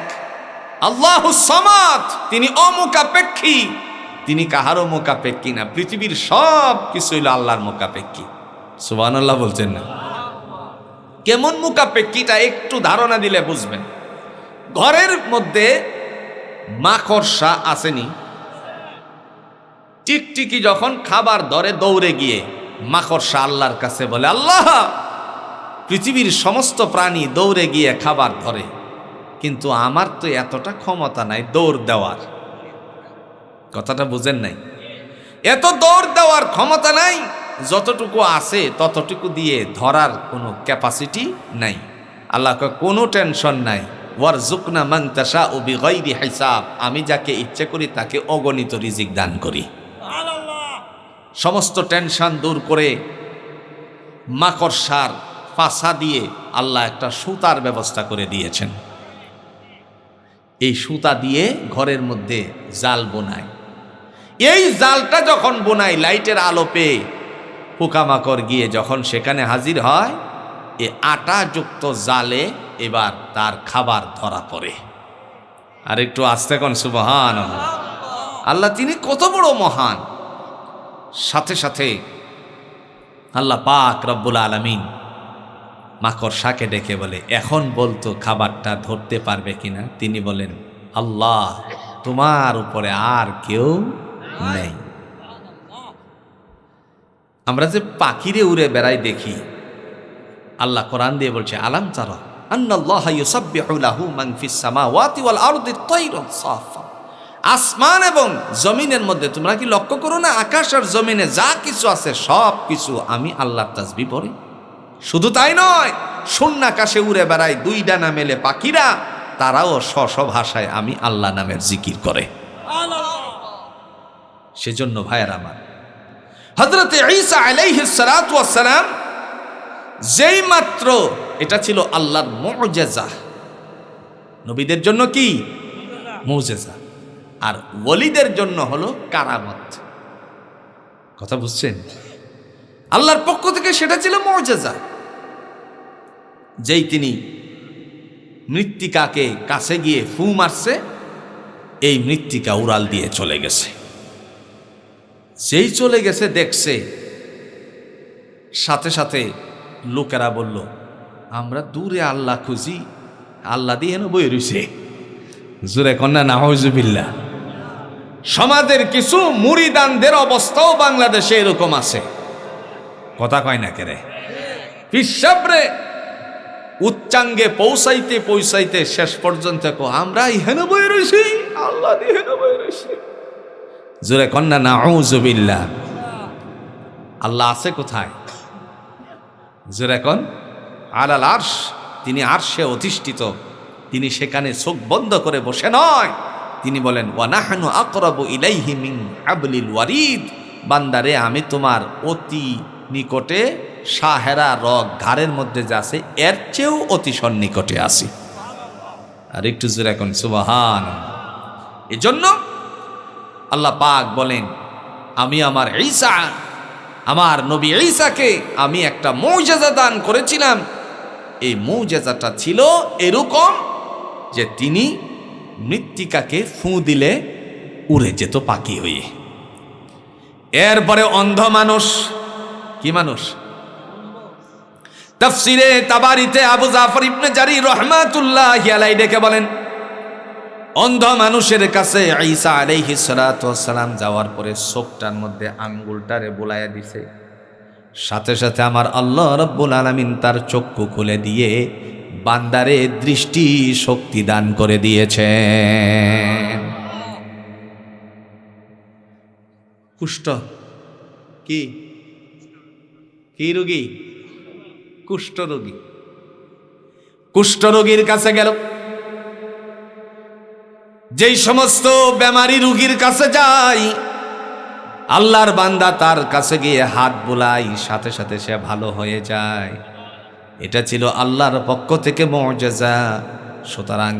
Speaker 1: আল্লাহুস সামাদ। তিনি অমুখাপেক্ষী, তিনি কাহারও মুখাপেক্ষী না। পৃথিবীর সব কিছু হইল আল্লাহর মুখাপেক্ষী। সুবহানাল্লাহ বলছেন না? কেমন মুখাপেক্ষীটা একটু ধারণা দিলে বুঝবেন। ঘরের মধ্যে মাকড়সা আসেনি, টিকটিকি যখন খাবার ধরে দৌড়ে গিয়ে মাকড়সা আল্লাহর কাছে বলে, আল্লাহ, পৃথিবীর সমস্ত প্রাণী দৌড়ে গিয়ে খাবার ধরে, কিন্তু আমার তো এতটা ক্ষমতা নাই দৌড় দেওয়ার। কথাটা বুঝেন নাই? এত দৌড় দেওয়ার ক্ষমতা নাই, যতটুকু আছে ততটুকু দিয়ে ধরার কোনো ক্যাপাসিটি নাই। আল্লাহ কোনো টেনশন নাই, ওয়ারযুকনা মান তাশাউ বিগাইরি হিসাব, আমি যাকে ইচ্ছে করি তাকে অগণিত রিজিক দান করি। সমস্ত টেনশন দূর করে মাকড়সার ফাঁসা দিয়ে আল্লাহ একটা সুতার ব্যবস্থা করে দিয়েছেন। এই সুতা দিয়ে ঘরের মধ্যে জাল বোনায়। এই জালটা যখন বোনায়, লাইটের আলো পেয়ে পোকামাকড় গিয়ে যখন সেখানে হাজির হয়, এ আটাযুক্ত জালে এবার তার খাবার ধরা পড়ে। আর একটু আস্তে কোন সুবহানাল্লাহ। আল্লাহ তিনি কত বড় মহান। সাথে সাথে আল্লাহ পাক রব্বুল আলামিন মাকড়সাকে ডেকে বলে, এখন বলতো খাবারটা ধরতে পারবে কিনা? তিনি বলেন, আল্লাহ, তোমার উপরে আর কেউ নেই। আমরা যে পাখিরে উড়ে বেড়াই দেখি, আল্লাহ কোরআন দিয়ে বলছে, আলাম তারা আন্নাল্লাহা ইউসাব্বিহু লাহু মান ফিস সামাওয়াতি ওয়াল আরদি তায়রুন সাফা। আসমান এবং জমিনের মধ্যে তোমরা কি লক্ষ্য করো না, আকাশ আর জমিনে যা কিছু আছে সব কিছু আমি আল্লাহর তাসবিহ পড়ি। শুধু তাই নয়, শূন্যাকাশে উড়ে বেড়ায় 2 ডানা মেলে পাখিরা, তারাও স্ব ভাষায় আমি আল্লাহ নামের জিকির করে। সেজন্য ভাইয়ের আমার, হযরত ঈসা আলাইহিস সালাতু ওয়াস সালাম যেই মাত্র, এটা ছিল আল্লাহর মুআজিজা। নবীদের জন্য কি মুআজিজা, আর ওলিদের জন্য হলো কারামত। কথা বুঝছেন? আল্লাহর পক্ষ থেকে সেটা ছিল মুআজিজা। যেই তিনি মৃত্তিকাকে কাছে গিয়ে ফু মারছে, এই মৃত্তিকা উড়াল দিয়ে চলে গেছে। যেই চলে গেছে দেখছে, সাথে সাথে লোকেরা বলল, আমরা দূরে আল্লাহ খুঁজি, আল্লাহ দিয়ে বই রইছে। জোরে কন্যা নাউজুবিল্লাহ। সমাজের কিছু মুরিদানদের অবস্থাও বাংলাদেশে এরকম আছে। কথা কয় না কেরে? হিসাবরে উচ্চাঙ্গে পৌঁছাইতে পৌঁছাইতে শেষ পর্যন্ত আমরা ইহেন বই রইছি, আল্লাহ দিয়ে বই রইছি। জোরে কন্যা নাউজুবিল্লাহ। আল্লাহ আছে কোথায়? জোরে কোন? আলাল আরশ। তিনি আরশে অধিষ্ঠিত। তিনি সেখানে চোখ বন্ধ করে বসে নয়, তিনি বলেন ওয়া নাহনু আকরাবু ইলাইহি মিন হাবলিল ওয়ারিদ, বান্দারে আমি তোমার অতি নিকটে, সাহেরা রগ ঘাড়ের মধ্যে যা আছে এর চেয়েও অতি সন্নিকটে আছি। আর একটু জোরে এখন সুবহান। এজন্য আল্লাহ পাক বলেন আমি আমার ঈসা, আমার নবী ঈসাকে আমি একটা মুজিজা দান করেছিলাম। এই মুজিজাটা ছিল এরকম যে তিনি মৃত্তিকাকে ফু দিলে উড়ে যেত পাখি হয়ে। এরপরে অন্ধ মানুষ, কি মানুষ? তাফসিরে তাবারিতে আবু জাফর ইবনে জারির রাহমাতুল্লাহি আলাইহি ডেকে বলেন অন্ধ মানুষের কাছে ঈসা আলাইহিস সালাতু ওয়াস সালাম যাওয়ার পরে চোখটার মধ্যে আঙ্গুলটারে বুলাইয়া দিছে, সাথে সাথে আমার আল্লাহ রাব্বুল আলামিন তার চক্ষু খুলে দিয়ে বান্দারে দৃষ্টি শক্তি দান করে দিয়েছেন। কুষ্ঠ কি কি রোগী? কুষ্ঠ রোগী। কুষ্ঠ রোগীর কাছে গেল। যেই সমস্ত বেমারি রোগীর কাছে যাই আল্লাহর বান্দা তার কাছে গিয়ে হাত বুলাই, সাথে সাথে সে ভালো হয়ে যায়। এটা ছিল আল্লাহর পক্ষ থেকে মুজিজা। সুতরাং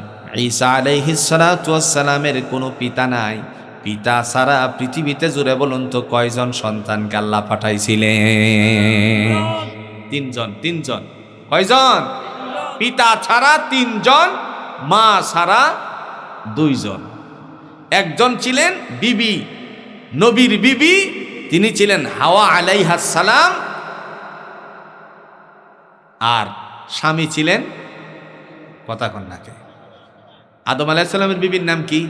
Speaker 1: ঈসা আলাইহিস সালাতু ওয়াস সালামের কোনো পিতা নাই। পিতা ছাড়া পৃথিবীতে জুড়ে বলুন তো কয়জন সন্তানকে আল্লাহ পাঠাইছিলেন? তিনজন। কয়জন? পিতা ছাড়া তিনজন, মা ছাড়া দুইজন। একজন ছিলেন বিবি, নবীর বিবি, তিনি ছিলেন হাওয়া আলাইহাস সালাম। আর স্বামী ছিলেন কথা কন্যাকে আদম আলাইহিস সালামের বিবির নাম কি?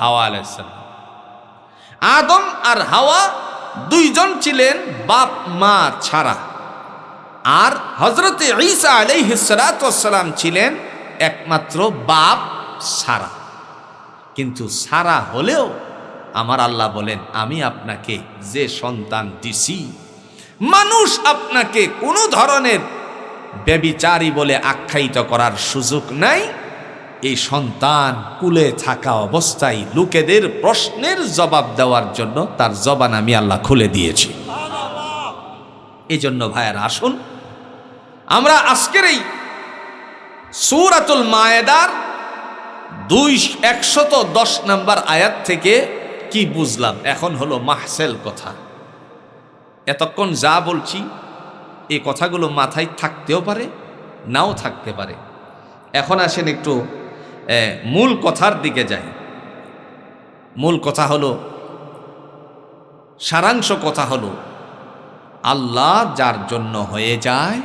Speaker 1: হাওয়া আলাইহিস সালাম। আদম আর হাওয়া দুইজন ছিলেন বাপ মা ছাড়া। আর হযরতে ঈসা আলাইহিস সালাতু ওয়াস সালাম ছিলেন একমাত্র বাপ ছাড়া। কিন্তু ছাড়া হলেও আমার আল্লাহ বলেন আমি আপনাকে যে সন্তান দিছি, মানুষ আপনাকে কোনো ধরনের ব্যভিচারী বলে আখ্যায়িত করার সুযোগ নাই। এই সন্তান কুলে থাকা অবস্থায় লোকেদের প্রশ্নের জবাব দেওয়ার জন্য তার জবান আমি আল্লাহ খুলে দিয়েছি। এই জন্য ভাইয়ার আসুন আমরা আজকের এই সূরাতুল মায়েদার 110 নম্বর আয়াত থেকে কি বুঝলাম, এখন হলো মাহসেল কথা। এতক্ষণ যা বলছি এই কথাগুলো মাথায় থাকতেও পারে, নাও থাকতে পারে। এখন আসেন একটু মূল কথার দিকে যাই। মূল কথা হলো, সারাংশ কথা হলো, আল্লাহ যার জন্য হয়ে যায়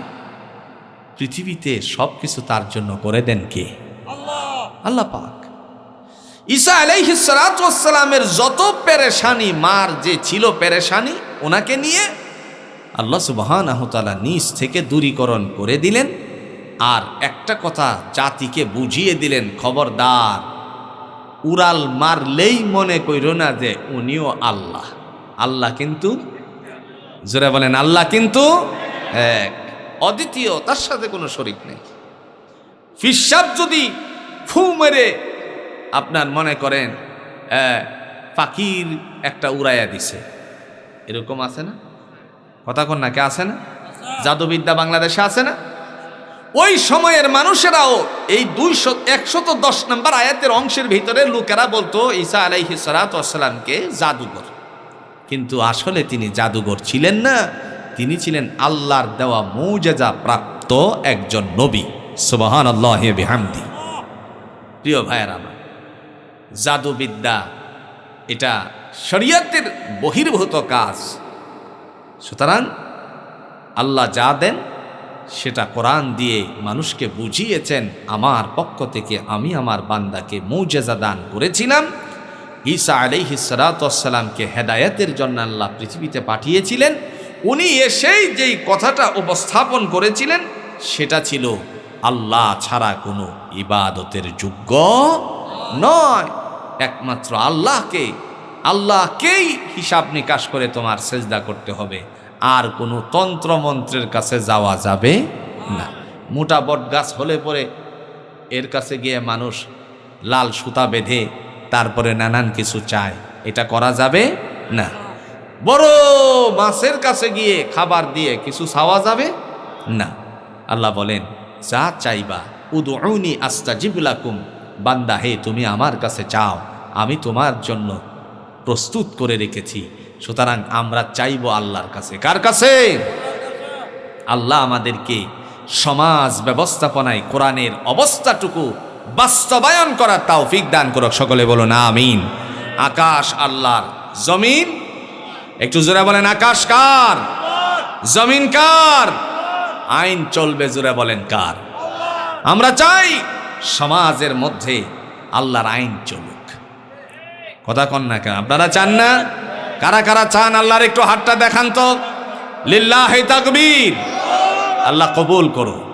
Speaker 1: পৃথিবীতে সব কিছু তার জন্য করে দেন কে? আল্লাহ পাক। ঈসা আলাইহিস সালাতু ওয়াস সালামের যত পেরেশানি, মার যে ছিল পেরেশানি, ওনাকে নিয়ে আল্লাহ সুবহানাহু ওয়া তাআলা নিজ থেকে দূরীকরণ করে দিলেন। আর একটা কথা জাতিকে বুঝিয়ে দিলেন, খবরদার উড়াল মারলেই মনে কইরো না যে উনিও আল্লাহ। আল্লাহ কিন্তু, জোরে বলেন, আল্লাহ কিন্তু এক, অদ্বিতীয়, তার সাথে কোনো শরীক নেই। ফিসাব যদি ফু মেরে আপনার মনে করেন পাখির একটা উড়াইয়া দিছে, এরকম আছে না? কথা কন না, কে আছে না? জাদুবিদ্যা বাংলাদেশে আছে না? ওই সময়ের মানুষেরাও এই 110 নম্বর আয়াতের অংশের ভিতরে লোকেরা বলতো ঈসা আলাইহিস সালাতু ওয়াস সালামকে জাদুঘর। কিন্তু আসলে তিনি জাদুঘর ছিলেন না, তিনি ছিলেন আল্লাহর দেওয়া মুজিজা প্রাপ্ত একজন নবী। সুবহানাল্লাহি ওয়া বিহামদি। প্রিয় ভাইয়েরা আমার, জাদুবিদ্যা এটা শরীয়তের বহির্ভূত কাজ। সুতরাং আল্লাহ যা দেন সেটা কোরআন দিয়ে মানুষকে বুঝিয়েছেন। আমার পক্ষ থেকে আমি আমার বান্দাকে মুজিজা দান করেছিলাম। ঈসা আলাইহিস সালাতু ওয়াস সালামকে হেদায়েতের জন্য আল্লাহ পৃথিবীতে পাঠিয়েছিলেন। উনি এসেই যেই কথাটা উপস্থাপন করেছিলেন সেটা ছিল আল্লাহ ছাড়া কোনো ইবাদতের যোগ্য নয়, একমাত্র আল্লাহকেই হিসাব নিকাশ করে তোমার সেজদা করতে হবে, আর কোনো তন্ত্রমন্ত্রের কাছে যাওয়া যাবে না। মোটা বট গাছ হলে পরে এর কাছে গিয়ে মানুষ লাল সুতা বেঁধে তারপরে নানান কিছু চায়, এটা করা যাবে না। বড় মাছের কাছে গিয়ে খাবার দিয়ে কিছু চাওয়া যাবে না। আল্লাহ বলেন, যা চাইবা উদউনি আস্তাজিব লাকুম, বান্দা হে তুমি আমার কাছে চাও, আমি তোমার জন্য প্রস্তুত করে রেখেছি। সুতরাং আমরা চাইবো আল্লাহর কাছে। কার কাছে? আল্লাহ আমাদেরকে সমাজ ব্যবস্থাপনায় কোরআনের অবস্থাটুকু বাস্তবায়ন করার তৌফিক দান করুক। সকলে বলুন আমিন। আকাশ আল্লাহর, জমিন, একটু জোরে বলেন আকাশ কার, জমিন কার, আইন চলবে জোরে বলেন কার? আমরা চাই সমাজের মধ্যে আল্লাহর আইন চলুক। কথা কন না কেন? আপনারা চান না? কারা কারা চান আল্লাহর একটু হাতটা দেখান তো। লিল্লাহি তাকবীর। আল্লাহ কবুল করো।